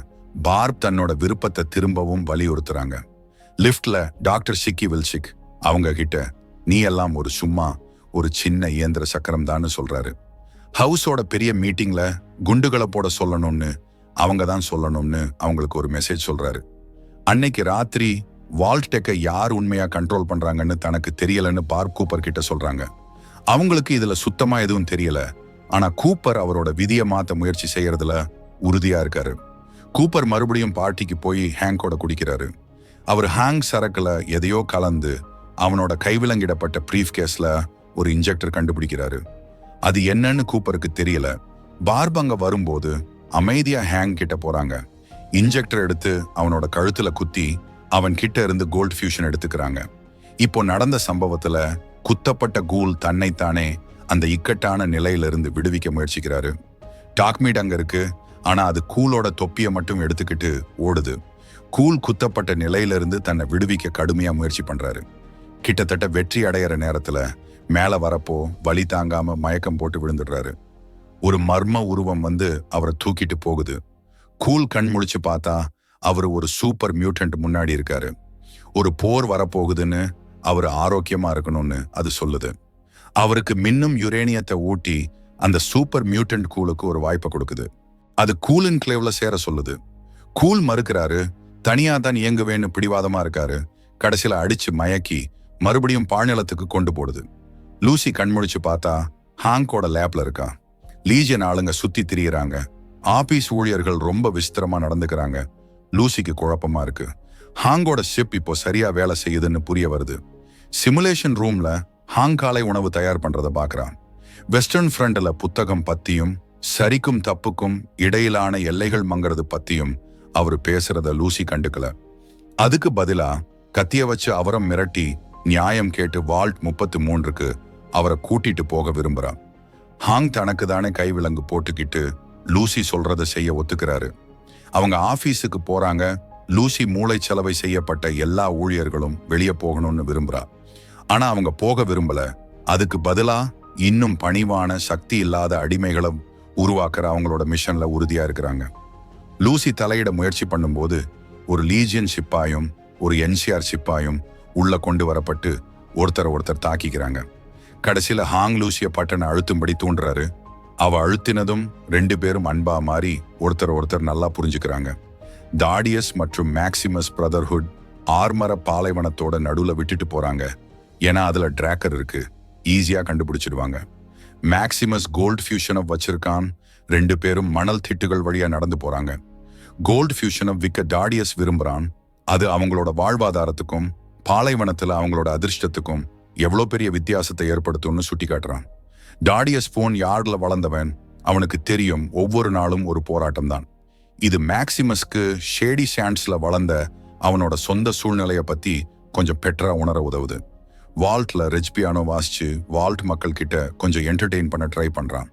பார்ப் தன்னோட விருப்பத்தை திரும்பவும் வலியுறுத்துறாங்க. லிஃப்ட்ல டாக்டர் ஷிக்கி வில்சிக் அவங்க கிட்ட நீ எல்லாம் ஒரு சின்ன இயந்திர சக்கரம் தான் சொல்றாரு. ஹவுஸோட பெரிய மீட்டிங்ல குண்டுகளை போட சொல்லணும்னு அவங்க தான் சொல்லணும்னு அவங்களுக்கு ஒரு மெசேஜ் சொல்றாரு. அன்னைக்கு ராத்திரி வால்டெக்கை யார் உண்மையா கண்ட்ரோல் பண்றாங்கன்னு தனக்கு தெரியலன்னு பார்ப் கூப்பர் கிட்ட சொல்றாங்க. அவங்களுக்கு இதுல சுத்தமா எதுவும் தெரியல. ஆனா கூப்பர் அவரோட விதியை மாத்த முயற்சி செய்யறதுல உறுதியா இருக்காரு. கூப்பர் மறுபடியும் பார்ட்டிக்கு போய் ஹேங்கோட குடிக்கிறாரு. அவர் ஹேங்க் சரக்குல எதையோ கலந்து அவனோட கைவிலங்கிடப்பட்ட பிரீஃப் கேஸ்ல ஒரு இன்ஜெக்டர் கண்டுபிடிக்கிறாரு. அது என்னன்னு கூப்பருக்கு தெரியல. பார்ப் அங்க வரும்போது அமைதியா ஹேங் கிட்ட போறாங்க. இன்ஜெக்டர் எடுத்து அவனோட கழுத்துல குத்தி அவன் கிட்ட இருந்து கோல்ட் ஃபியூஷன் எடுத்துக்கிறாங்க. இப்போ நடந்த சம்பவத்துல குத்தப்பட்ட கூல் தன்னைத்தானே அந்த இக்கட்டான நிலையிலிருந்து விடுவிக்க முயற்சிக்கிறாரு. டாக்மீட் அங்க இருக்கு. ஆனா அது கூலோட தொப்பியை மட்டும் எடுத்துக்கிட்டு ஓடுது. கூல் குத்தப்பட்ட நிலையிலிருந்து தன்னை விடுவிக்க கடுமையா முயற்சி பண்றாரு. கிட்டத்தட்ட வெற்றி அடையிற நேரத்துல மேல வரப்போ வலி தாங்காம மயக்கம் போட்டு விழுந்துடுறாரு. ஒரு மர்ம உருவம் வந்து அவரை தூக்கிட்டு போகுது. கூல் கண் முழிச்சு பார்த்தா அவர் ஒரு சூப்பர் மியூட்டன்ட் முன்னாடி இருக்காரு. ஒரு போர் வரப்போகுதுன்னு அவர் ஆரோக்கியமா இருக்கணும்னு அது சொல்லுது. அவருக்கு மின்னும் யுரேனியத்தை ஊட்டி அந்த சூப்பர் மியூட்டன்ட் கூலுக்கு ஒரு வாய்ப்பை கொடுக்குது. அது கூலின் கிளேவ்ல சேர சொல்லுது. கூல் மறுக்கிறாரு. தனியா தான் இயங்குவேன்னு பிடிவாதமா இருக்காரு. கடைசியில அடிச்சு மயக்கி மறுபடியும் பாழ்நிலத்துக்கு கொண்டு போடுது. லூசி கண்முழிச்சு பார்த்தா ஹாங்கோட லேப்ல இருக்கா. லீஜியன் ஆளுங்க சுத்தி திரியிறாங்க. ஆபீஸ் ஊழியர்கள் ரொம்ப விசித்திரமா நடந்துக்கிறாங்க. லூசிக்கு குழப்பமா இருக்கு. ஹாங்கோட ஷிப் இப்போ சரியா வேலை செய்யுதுன்னு புரிய வருது. சிமுலேஷன் ரூம்ல ஹாங் காலை உணவு தயார் பண்றத பாக்குறான். வெஸ்டர்ன் ஃப்ரண்ட்ல புத்தகம் பத்தியும் சரிக்கும் தப்புக்கும் இடையிலான எல்லைகள் மங்கிறது பத்தியும் அவரு பேசுறத லூசி கண்டுக்கல. அதுக்கு பதிலா கத்திய வச்சு அவரை மிரட்டி நியாயம் கேட்டு வால்ட் 33க்கு அவரை கூட்டிட்டு போக விரும்புறா. ஹாங் தனக்கு தானே கைவிலங்கு போட்டுக்கிட்டு லூசி சொல்றதை செய்ய ஒத்துக்கிறாரு. அவங்க ஆபீஸுக்கு போறாங்க. லூசி மூளைச்சலவை செய்யப்பட்ட எல்லா ஊழியர்களும் வெளியே போகணும்னு விரும்புறா. ஆனா அவங்க போக விரும்பல. அதுக்கு பதிலா இன்னும் பணிவான சக்தி இல்லாத அடிமைகளை உருவாக்குற அவங்களோட மிஷன்ல உறுதியா இருக்கிறாங்க. லூசி தலையிட முயற்சி பண்ணும்போது ஒரு லீஜியன் ஷிப்பாயும் ஒரு என்சிஆர் ஷிப்பாயும் உள்ள கொண்டு வரப்பட்டு ஒருத்தர் தாக்கிக்கிறாங்க. கடைசியில ஹாங் லூசிய பட்டனை அழுத்தும்படி தூண்டுறாரு. அவ அழுத்தினதும் 2 பேரும் அன்பா மாறி ஒருத்தர் நல்லா புரிஞ்சுக்கிறாங்க. தாடியஸ் மற்றும் மேக்சிமஸ் பிரதர்ஹுட் ஆர்மர பாலைவனத்தோட நடுவுல விட்டுட்டு போறாங்க. ஏன்னா அதுல டிராக்கர் இருக்கு, ஈஸியா கண்டுபிடிச்சிடுவாங்க. மேக்சிமஸ் கோல்ட் ஃபியூஷனை வச்சிருக்கான். 2 பேரும் மணல் திட்டுகள் வழியா நடந்து போறாங்க. கோல்ட் ஃபியூஷனை விற்க டாடியஸ் விரும்புறான். அது அவங்களோட வாழ்வாதாரத்துக்கும் பாலைவனத்துல அவங்களோட அதிர்ஷ்டத்துக்கும் எவ்வளோ பெரிய வித்தியாசத்தை ஏற்படுத்தும்னு சுட்டி காட்டுறான். டாடியஸ் போன் யார்ட்ல வளர்ந்தவன். அவனுக்கு தெரியும் ஒவ்வொரு நாளும் ஒரு போராட்டம் தான். இது மேக்சிமஸ்க்கு ஷேடி சாண்ட்ஸ்ல வளர்ந்த அவனோட சொந்த சூழ்நிலைய பத்தி கொஞ்சம் பெட்டரா உணர உதவுது. வால்ட்ல ரெஜ் பியானோ வாசிச்சு வால்ட் மக்கள் கிட்ட கொஞ்சம் என்டர்டெயின் பண்ண ட்ரை பண்றான்.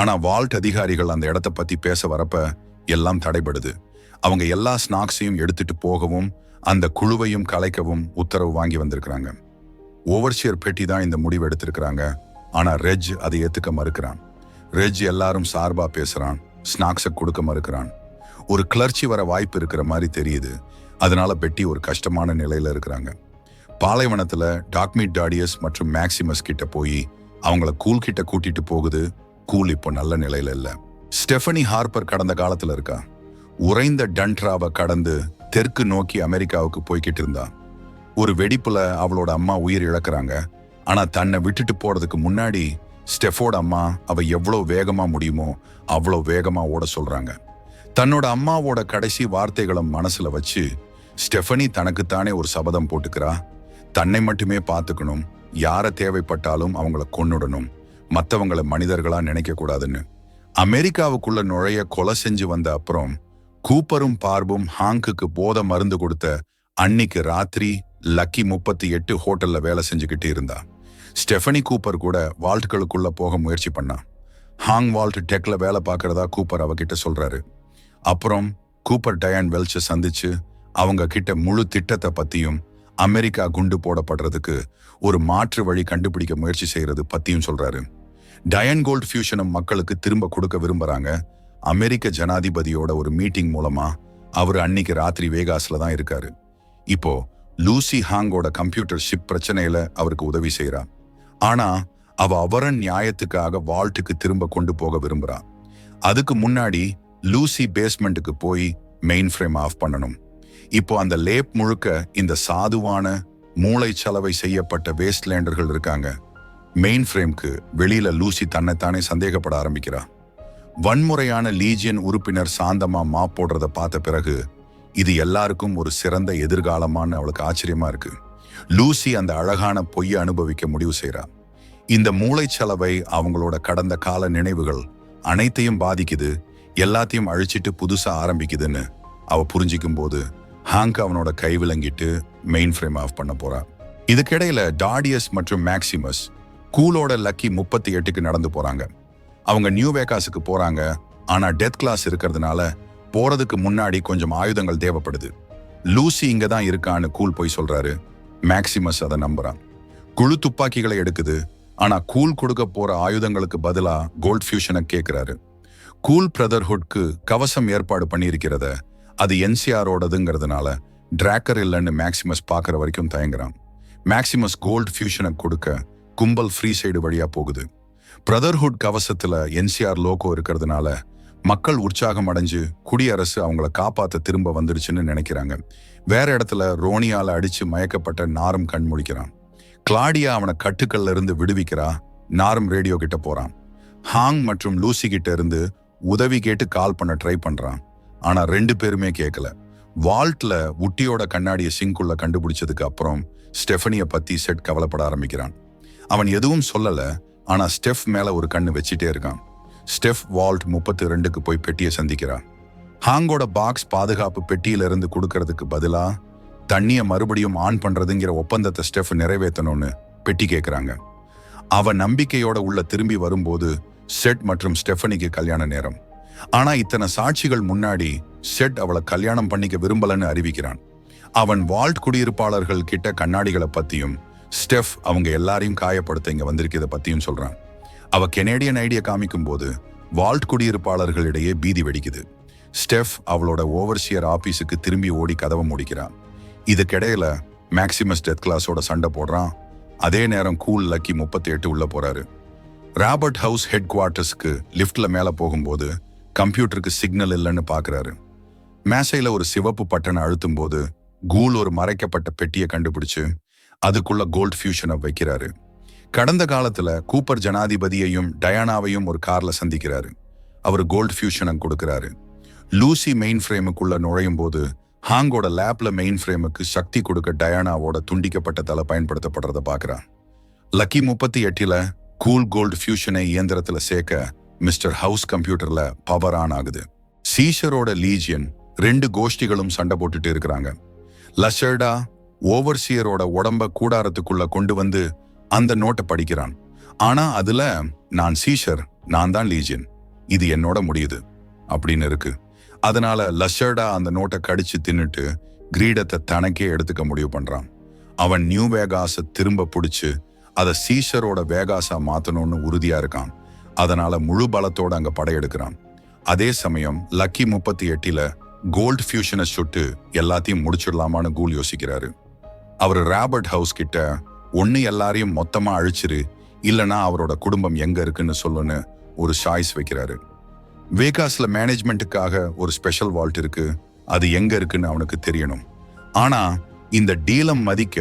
ஆனா வால்ட் அதிகாரிகள் அந்த இடத்த பத்தி பேச வரப்ப எல்லாம் தடைபடுது. அவங்க எல்லா ஸ்நாக்ஸையும் எடுத்துட்டு போகவும் அந்த குழுவையும் கலைக்கவும் உத்தரவு வாங்கி வந்திருக்கிறாங்க. ஓவர்சியர் பெட்டி தான் இந்த முடிவு எடுத்திருக்கிறாங்க. ஆனா ரெஜ் அதை ஏத்துக்க மறுக்கிறான். ரெஜ் எல்லாரும் சார்பா பேசுறான், ஸ்நாக்ஸை கொடுக்க மறுக்கிறான். ஒரு கிளர்ச்சி வர வாய்ப்பு இருக்கிற மாதிரி தெரியுது. அதனால பெட்டி ஒரு கஷ்டமான நிலையில இருக்கிறாங்க. பாலைவனத்துல டாக்மீட் டாடியஸ் மற்றும் மேக்சிமஸ் கிட்ட போய் அவங்கள கூல் கிட்ட கூட்டிட்டு போகுது. கூல் இப்போ நல்ல நிலையில இல்ல. ஸ்டெஃபனி ஹார்பர் கடந்த காலத்துல இருக்கா. உறைந்த டன்ட்ராவை கடந்து தெற்கு நோக்கி அமெரிக்காவுக்கு போய்கிட்டு இருந்தா. ஒரு வெடிப்புல அவளோட அம்மா உயிர் இழக்கிறாங்க. ஆனா தன்னை விட்டுட்டு போறதுக்கு முன்னாடி ஸ்டெஃபோட அம்மா அவ எவ்வளவு வேகமா முடியுமோ அவ்வளவு வேகமா ஓட சொல்றாங்க. தன்னோட அம்மாவோட கடைசி வார்த்தைகளை மனசுல வச்சு ஸ்டெஃபனி தனக்குத்தானே ஒரு சபதம் போட்டுக்கிறா. தன்னை மட்டுமே பார்த்துக்கணும், யார தேவைப்பட்டாலும் அவங்கள கொன்னுடணும், மற்றவங்களை மனிதர்களா நினைக்க கூடாதுன்னு. அமெரிக்காவுக்குள்ள நுழைய கொலை செஞ்சு வந்த அப்புறம் கூப்பரும் பார்பும் ஹாங்குக்கு போதை மருந்து கொடுத்த அன்னிக்கு ராத்திரி லக்கி 38 ஹோட்டல்ல வேலை செஞ்சுக்கிட்டு இருந்தா. ஸ்டெஃபனி கூப்பர் கூட வால்ட்டுகளுக்குள்ள போக முயற்சி பண்ணா. ஹாங் வால்ட் டெக்ல வேலை பார்க்கறதா கூப்பர் அவகிட்ட சொல்றாரு. அப்புறம் கூப்பர் டயான் வெல்ச்சை சந்திச்சு அவங்க கிட்ட முழு திட்டத்தை பத்தியும் அமெரிக்கா குண்டு போடப்படுறதுக்கு ஒரு மாற்று வழி கண்டுபிடிக்க முயற்சி செய்யறது பத்தியும் சொல்றாரு. டயன் கோல்ட் ஃபியூஷனை மக்களுக்கு திரும்ப கொடுக்க விரும்புறாங்க. அமெரிக்க ஜனாதிபதியோட ஒரு மீட்டிங் மூலமா அவர் அன்னைக்கு ராத்திரி வேகாஸ்ல தான் இருக்காரு. இப்போ லூசி ஹாங்கோட கம்ப்யூட்டர் ஷிப் பிரச்சனையில அவருக்கு உதவி செய்யறா. ஆனா அவரன் நியாயத்துக்காக வால்ட்டுக்கு திரும்ப கொண்டு போக விரும்புறா. அதுக்கு முன்னாடி லூசி பேஸ்மெண்ட்டுக்கு போய் மெயின் ஃப்ரேம் ஆஃப் பண்ணணும். இப்போ அந்த லேப் முழுக்க இந்த சாதுவான மூளைச்சலவை செய்யப்பட்ட வேஸ்ட்லேண்டர்கள் இருக்காங்க. மெயின் ஃப்ரேம்க்கு வெளியில லூசி தன்னைத்தானே சந்தேகப்பட ஆரம்பிக்கிறா. வன்முறையான லீஜியன் உறுப்பினர் சாந்தமா மாப் போடுறத பார்த்த பிறகு இது எல்லாருக்கும் ஒரு சிறந்த எதிர்காலமான்னு அவளுக்கு ஆச்சரியமா இருக்கு. லூசி அந்த அழகான பொய்யை அனுபவிக்க முடிவு செய்றா. இந்த மூளைச்சலவை அவங்களோட கடந்த கால நினைவுகள் அனைத்தையும் பாதிக்குது, எல்லாத்தையும் அழிச்சிட்டு புதுசா ஆரம்பிக்குதுன்னு அவ புரிஞ்சிக்கும் போது ஹாங்க் அவனோட கை விலங்கிட்டு மெயின் ஃப்ரேம் ஆஃப் பண்ண போறா. இதுக்கிடையில டாடியஸ் மற்றும் மேக்சிமஸ் கூலோட லக்கி 38க்கு நடந்து போறாங்க. அவங்க நியூ வேகாஸுக்கு போறாங்க. ஆனா டெத் கிளாஸ் இருக்கிறதுனால போறதுக்கு முன்னாடி கொஞ்சம் ஆயுதங்கள் தேவைப்படுது. லூசி இங்க தான் இருக்கான்னு கூல் போய் சொல்றாரு. மேக்சிமஸ் அதை நம்புறான். குழு துப்பாக்கிகளை எடுக்குது. ஆனா கூல் கொடுக்க போற ஆயுதங்களுக்கு பதிலா கோல்ட் ஃபியூஷனை கேட்கிறாரு. கூல் பிரதர்ஹுட்க்கு கவசம் ஏற்பாடு பண்ணியிருக்கிறத அது என்சிஆரோடதுங்கிறதுனால டிராக்கர் இல்லைன்னு மேக்சிமஸ் பார்க்குற வரைக்கும் தயங்குறான். மேக்சிமஸ் கோல்ட் ஃபியூஷனை கொடுக்க கும்பல் ஃப்ரீ சைடு வழியா போகுது. பிரதர்ஹுட் கவசத்துல என்சிஆர் லோகோ இருக்கிறதுனால மக்கள் உற்சாகம் அடைஞ்சு குடியரசு அவங்கள காப்பாத்த திரும்ப வந்துடுச்சுன்னு நினைக்கிறாங்க. வேற இடத்துல ரோனியால அடிச்சு மயக்கப்பட்ட நாரம் கண் முழிக்கிறான். கிளாடியா அவனை கட்டுக்கள்ல இருந்து விடுவிக்கிறா. நாரம் ரேடியோ கிட்ட போறான். ஹாங் மற்றும் லூசி கிட்ட இருந்து உதவி கேட்டு கால் பண்ண ட்ரை பண்றான். ஆனா 2 பேருமே கேட்கல. வால்ட்ல உட்டியோட கண்ணாடிய சிங்குள்ள கண்டுபிடிச்சதுக்கு அப்புறம் ஸ்டெஃபனிய பத்தி செட் கவலைப்பட ஆரம்பிக்கிறான். அவன் எதுவும் சொல்லல. ஆனா ஸ்டெஃப் மேல ஒரு கண்ணு வச்சிட்டே இருக்கான். ஸ்டெஃப் வால்ட் 32க்கு போய் பெட்டியை சந்திக்கிறான். ஹாங்கோட பாக்ஸ் பாதுகாப்பு பெட்டியில இருந்து கொடுக்கறதுக்கு பதிலா தண்ணிய மறுபடியும் ஆன் பண்றதுங்கிற ஒப்பந்தத்தை ஸ்டெஃப் நிறைவேற்றணும்னு பெட்டி கேட்கிறாங்க. அவ நம்பிக்கையோட உள்ள திரும்பி வரும்போது செட் மற்றும் ஸ்டெஃபனிக்கு கல்யாண நேரம். ஆனா இத்தனை சாட்சிகள் முன்னாடி செட் அவளை கல்யாணம் பண்ணிக்க விரும்பலன்னு அறிவிக்கிறான். அவன் வால்ட் குடியிருப்பாளர்கள் கிட்ட கண்ணாடிகளை பத்தியும் ஸ்டெஃப் அவங்க எல்லாரையும் காயப்படுத்த இங்க வந்திருக்கிறத பத்தியும் சொல்றான். அவ கெனேடியன் ஐடியா காமிக்கும் போது வால்ட் குடியிருப்பாளர்களிடையே பீதி வெடிக்குது. ஸ்டெஃப் அவளோட ஓவர்சியர் ஆபீஸுக்கு திரும்பி ஓடி கதவை முடிக்கிறான். இதுக்கிடையில மேக்சிமஸ் டெத் கிளாஸோட சண்டை போடுறான். அதே நேரம் கூல் லக்கி 38 உள்ள போறாரு. ராபர்ட் ஹவுஸ் ஹெட் குவார்ட்டர்ஸ்க்கு லிஃப்ட்ல மேல போகும்போது கம்ப்யூட்டருக்கு சிக்னல் இல்லைன்னு பாக்குறாரு. மேசையில ஒரு சிவப்பு பட்டனை அழுத்தும் போது கூல் ஒரு மறைக்கப்பட்ட பெட்டியை கண்டுபிடிச்சு அதுக்குள்ள கோல்ட் ஃபியூஷனை வைக்கிறாரு. கடந்த காலத்துல கூப்பர் ஜனாதிபதியையும் டயானாவையும் ஒரு கார்ல சந்திக்கிறாரு. அவர் கோல்ட் ஃபியூஷனை கொடுக்கிறாரு. லூசி மெயின் ஃப்ரேமுக்குள்ள நுழையும் போது ஹாங்கோட லேப்ல மெயின் ஃப்ரேமுக்கு சக்தி கொடுக்க டயானாவோட துண்டிக்கப்பட்ட தலை பயன்படுத்தப்படுறத பாக்குறான். லக்கி 38ல கூல் கோல்ட் ஃபியூஷனை இயந்திரத்துல சேர்க்க மிஸ்டர் ஹவுஸ் கம்ப்யூட்டர்ல பவர் ஆன் ஆகுது. சீஷரோட லீஜியன் 2 கோஷ்டிகளும் சண்டை போட்டுட்டு இருக்கிறாங்க. லஷர்டா ஓவர்சியரோட உடம்ப கூடாரத்துக்குள்ள கொண்டு வந்து அந்த நோட்டை படிக்கிறான். ஆனா அதுல நான் சீஷர், நான் தான் லீஜியன், இது என்னோட முடியுது அப்படின்னு இருக்கு. அதனால லஷர்டா அந்த நோட்டை கடிச்சு தின்னுட்டு கிரீடத்தை தனக்கே எடுத்துக்க முடிவு பண்றான். அவன் நியூ வேகாஸை திரும்ப பிடிச்சு அதை சீஷரோட வேகாஸா மாத்தணும்னு உறுதியா இருக்கான். அதனால முழு பலத்தோட அங்க படையெடுக்கிறான். அதே சமயம் லக்கி 38 கோல்ட் ஃபியூஷனை சுட்டு எல்லாத்தையும் முடிச்சிடலாமான்னு கூல் யோசிக்கிறாரு. அவர் ராபர்ட் ஹவுஸ் கிட்ட ஒன்னு எல்லாரையும் மொத்தமா அழிச்சிரு, இல்லனா அவரோட குடும்பம் எங்க இருக்குன்னு சொல்லுன்னு ஒரு சாய்ஸ் வைக்கிறாரு. வேகாஸ்ல மேனேஜ்மெண்ட்டுக்காக ஒரு ஸ்பெஷல் வால்ட் இருக்கு, அது எங்க இருக்குன்னு அவனுக்கு தெரியணும். ஆனா இந்த டீலம் மதிக்க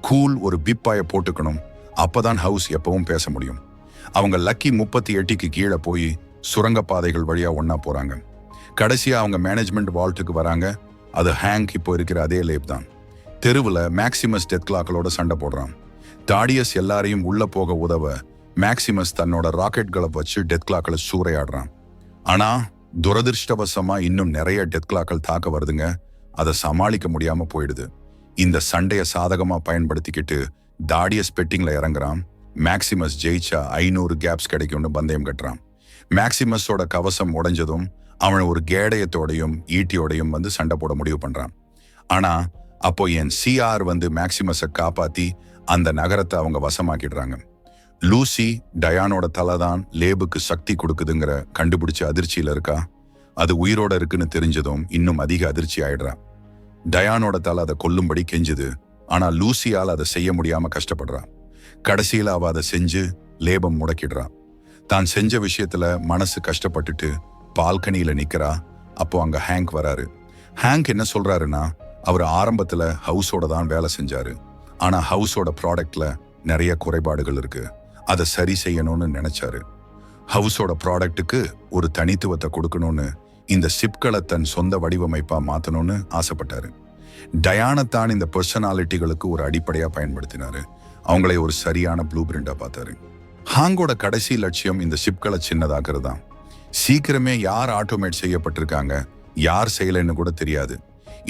கூல் ஒரு பிப்பாய போட்டுக்கணும், அப்பதான் ஹவுஸ் எப்பவும் பேச முடியும். அவங்க லக்கி 38க்கு கீழே போய் சுரங்கப்பாதைகள் வழியா ஒன்னா போறாங்க. கடைசியா அவங்க மேனேஜ்மெண்ட் வால்ட்டுக்கு வராங்க. அது ஹேங்க் இப்போ இருக்கிற அதே லேப் தான். தெருவுல மேக்சிமஸ் டெத் கிளாக்களோட சண்டை போடுறான். டாடியஸ் எல்லாரையும் உள்ள போக உதவ மேக்சிமஸ் தன்னோட ராக்கெட்களை வச்சு டெத் கிளாக்களை சூறையாடுறான். ஆனா துரதிருஷ்டவசமா இன்னும் நிறைய டெத் கிளாக்கள் தாக்க வருதுங்க. அதை சமாளிக்க முடியாம போயிடுது. இந்த சண்டையை சாதகமா பயன்படுத்திக்கிட்டு டாடியஸ் பெட்டிங்ல இறங்குறான். மேக்சிமஸ் ஜெயிச்சா 500 கேப்ஸ் கிடைக்கும்னு பந்தயம் கட்டுறான். மேக்சிமஸோட கவசம் உடைஞ்சதும் அவன் ஒரு கேடயத்தோடையும் ஈட்டியோடையும் வந்து சண்டை போட முடிவு பண்றான். ஆனா அப்போ என் சிஆர் வந்து மேக்சிமஸை காப்பாத்தி அந்த நகரத்தை அவங்க வசமாக்கிடுறாங்க. லூசி டயானோட தலை தான் லேபுக்கு சக்தி கொடுக்குதுங்கிற கண்டுபிடிச்ச அதிர்ச்சியில இருக்கா. அது உயிரோட இருக்குன்னு தெரிஞ்சதும் இன்னும் அதிக அதிர்ச்சி ஆயிடுறா. டயானோட தலை அதை கொல்லும்படி கெஞ்சுது. ஆனா லூசியால் அதை செய்ய முடியாம கஷ்டப்படுறா. கடைசியில அவ அதை செஞ்சு லேபம் முடக்கிடுறா. தான் செஞ்ச விஷயத்துல மனசு கஷ்டப்பட்டுட்டு பால்கனியில நிக்கிறா. அப்போ அங்க ஹேங்க் வராரு. ஹேங்க் என்ன சொல்றாருன்னா, அவர் ஆரம்பத்துல ஹவுஸோட தான் வேலை செஞ்சாரு. ஆனா ஹவுஸோட ப்ராடக்ட்ல நிறைய குறைபாடுகள் இருக்கு, அதை சரி செய்யணும்னு நினைச்சாரு. ஹவுஸோட ப்ராடக்ட்டுக்கு ஒரு தனித்துவத்தை கொடுக்கணும்னு இந்த ஷிப்களை தன் சொந்த வடிவமைப்பா மாத்தணும்னு ஆசைப்பட்டாரு. டயானத்தான் இந்த பர்சனாலிட்டிகளுக்கு ஒரு அடிப்படையா பயன்படுத்தினாரு. அவங்களை ஒரு சரியான ப்ளூ பிரிண்டா பார்த்தாரு. ஹாங்கோட கடைசி லட்சியம் இந்த ஷிப்களை சின்னதாக்குறது தான். சீக்கிரமே யார் ஆட்டோமேட் செய்யப்பட்டிருக்காங்க, யார் செய்யலைன்னு கூட தெரியாது.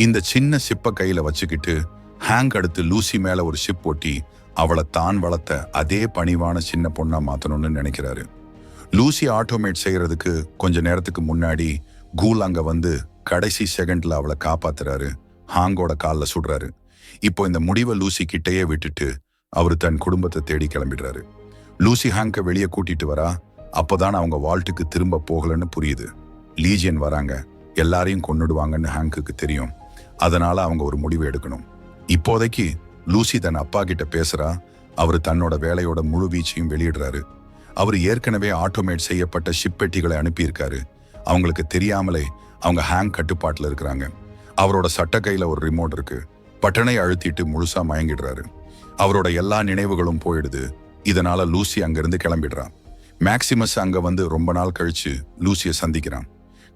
இந்த சின்ன ஷிப்பை கையில வச்சுக்கிட்டு ஹேங்க் அடுத்து லூசி மேல ஒரு ஷிப் ஒட்டி அவளை தான் வளர்த்த அதே பணிவான சின்ன பொண்ணா மாத்தணும்னு நினைக்கிறாரு. லூசி ஆட்டோமேட் செய்யறதுக்கு கொஞ்ச நேரத்துக்கு முன்னாடி கூல் அங்க வந்து கடைசி செகண்ட்ல அவளை காப்பாத்துறாரு. ஹாங்கோட காலில் சுடுறாரு. இப்போ இந்த முடிவை லூசி கிட்டையே விட்டுட்டு அவரு தன் குடும்பத்தை தேடி கிளம்பிடுறாரு. லூசி ஹாங்கை வெளியே கூட்டிட்டு வரா. அப்பதான் அவங்க வால்ட்டுக்கு திரும்ப போகலன்னு புரியுது. லீஜியன் வராங்க, எல்லாரையும் கொன்னுடுவாங்கன்னு ஹாங்குக்கு தெரியும். அதனால அவங்க ஒரு முடிவு எடுக்கணும். இப்போதைக்கு லூசி தன் அப்பா கிட்ட பேசுறா. அவரு தன்னோட வேலையோட முழு வீச்சையும் வெளியிடுறாரு. அவர் ஏற்கனவே ஆட்டோமேட் செய்யப்பட்ட ஷிப் பெட்டிகளை அனுப்பியிருக்காரு. அவங்களுக்கு தெரியாமலே அவங்க ஹேங் கட்டுப்பாட்டுல இருக்கிறாங்க. அவரோட சட்ட கையில ஒரு ரிமோட் இருக்கு. பட்டனை அழுத்திட்டு முழுசா மயங்கிடுறாரு. அவரோட எல்லா நினைவுகளும் போயிடுது. இதனால லூசி அங்கிருந்து கிளம்பிடுறான். மேக்சிமஸ் அங்க வந்து ரொம்ப நாள் கழிச்சு லூசியை சந்திக்கிறான்.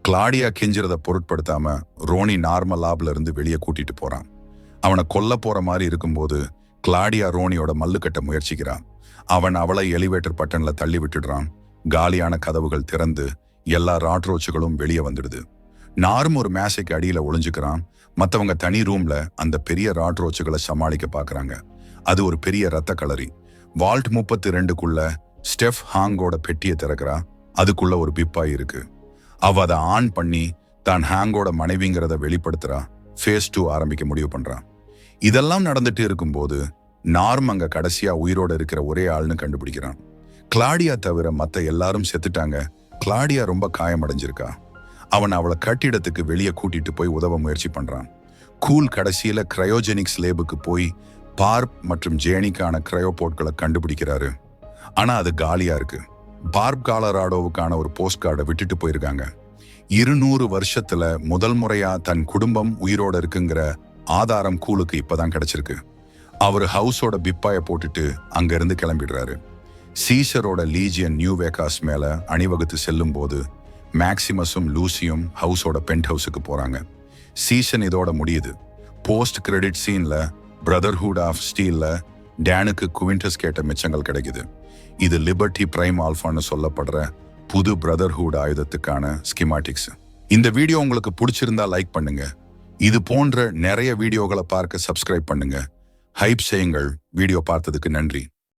கிளாடியா கெஞ்சிறத பொருட்படுத்தாம ரோனி நார்மல் லாப்ல இருந்து வெளியே கூட்டிட்டு போறான். அவனை கொல்ல போற மாதிரி இருக்கும்போது கிளாடியா ரோனியோட மல்லு கட்ட முயற்சிக்கிறான். அவன் அவளை எலிவேட்டர் பட்டன்ல தள்ளி விட்டுடுறான். காலியான கதவுகள் திறந்து எல்லா ராட்ரோச்சுகளும் வெளியே வந்துடுது. நார்ம் ஒரு மேசைக்கு அடியில ஒளிஞ்சுக்கிறான். மத்தவங்க தனி ரூம்ல அந்த பெரிய ராட்ரோச்சுகளை சமாளிக்க பாக்குறாங்க. அது ஒரு பெரிய ரத்த களரி. வால்ட் 32க்குள்ள ஸ்டெஃப் ஹாங்கோட பெட்டியை திறக்கிறா. அதுக்குள்ள ஒரு பிப்பாய் இருக்கு. அவ அதை ஆன் பண்ணி தான் ஹாங்கோட மனைவிங்கிறத வெளிப்படுத்துறா. ஃபேஸ் 2 ஆரம்பிக்க முடிவு பண்றான். இதெல்லாம் நடந்துட்டு இருக்கும்போது நார்ம் அங்க கடைசியா உயிரோட இருக்கிற ஒரே ஆள்னு கண்டுபிடிக்கிறான். கிளாடியா தவிர மத்த எல்லாரும் செத்துட்டாங்க. கிளாடியா ரொம்ப காயமடைஞ்சிருக்கா. அவன் அவளை கட்டிடத்துக்கு வெளியே கூட்டிட்டு போய் உதவ முயற்சி பண்றான். கூல் கடைசியில கிரையோஜெனிக்ஸ் லேபுக்கு போய் பார்ப் மற்றும் ஜேனிக்கான கிரையோபோர்ட்களை கண்டுபிடிக்கிறாரு. ஆனா அது காலியா இருக்கு. பார்ப் காலராடோவுக்கான ஒரு போஸ்ட் கார்டை விட்டுட்டு போயிருக்காங்க. 200 வருஷத்துல முதல் முறையா தன் குடும்பம் உயிரோட இருக்குங்கிற ஆதாரம் கூலுக்கு இப்பதான் கிடைச்சிருக்கு. அவரு ஹவுஸோட பிப்பாய போட்டுட்டு அங்க இருந்து கிளம்பிடுறாரு. சீசரோட லீஜியன் நியூ வேகாஸ் மேல அணிவகுத்து செல்லும் போது மேக்சிமஸும் லூசியும் ஹவுஸோட பென்ட் ஹவுஸுக்கு போறாங்க. சீசன் இதோட முடியுது. போஸ்ட் கிரெடிட் சீன்ல பிரதர்ஹுட் ஆஃப் ஸ்டீல்ல டேனுக்கு குவிண்டஸ் கேட்ட மிச்சங்கள் கிடைக்குது. இது லிபர்ட்டி பிரைம் ஆல்ஃபான்னு சொல்லப்படுற புது பிரதர்ஹுட் ஆயுதத்துக்கான ஸ்கிமாட்டிக்ஸ். இந்த வீடியோ உங்களுக்கு பிடிச்சிருந்தா லைக் பண்ணுங்க. இது போன்ற நிறைய வீடியோகளை பார்க்க சப்ஸ்கிரைப் பண்ணுங்க. ஹைப் செய்யுங்கள். வீடியோ பார்த்ததுக்கு நன்றி.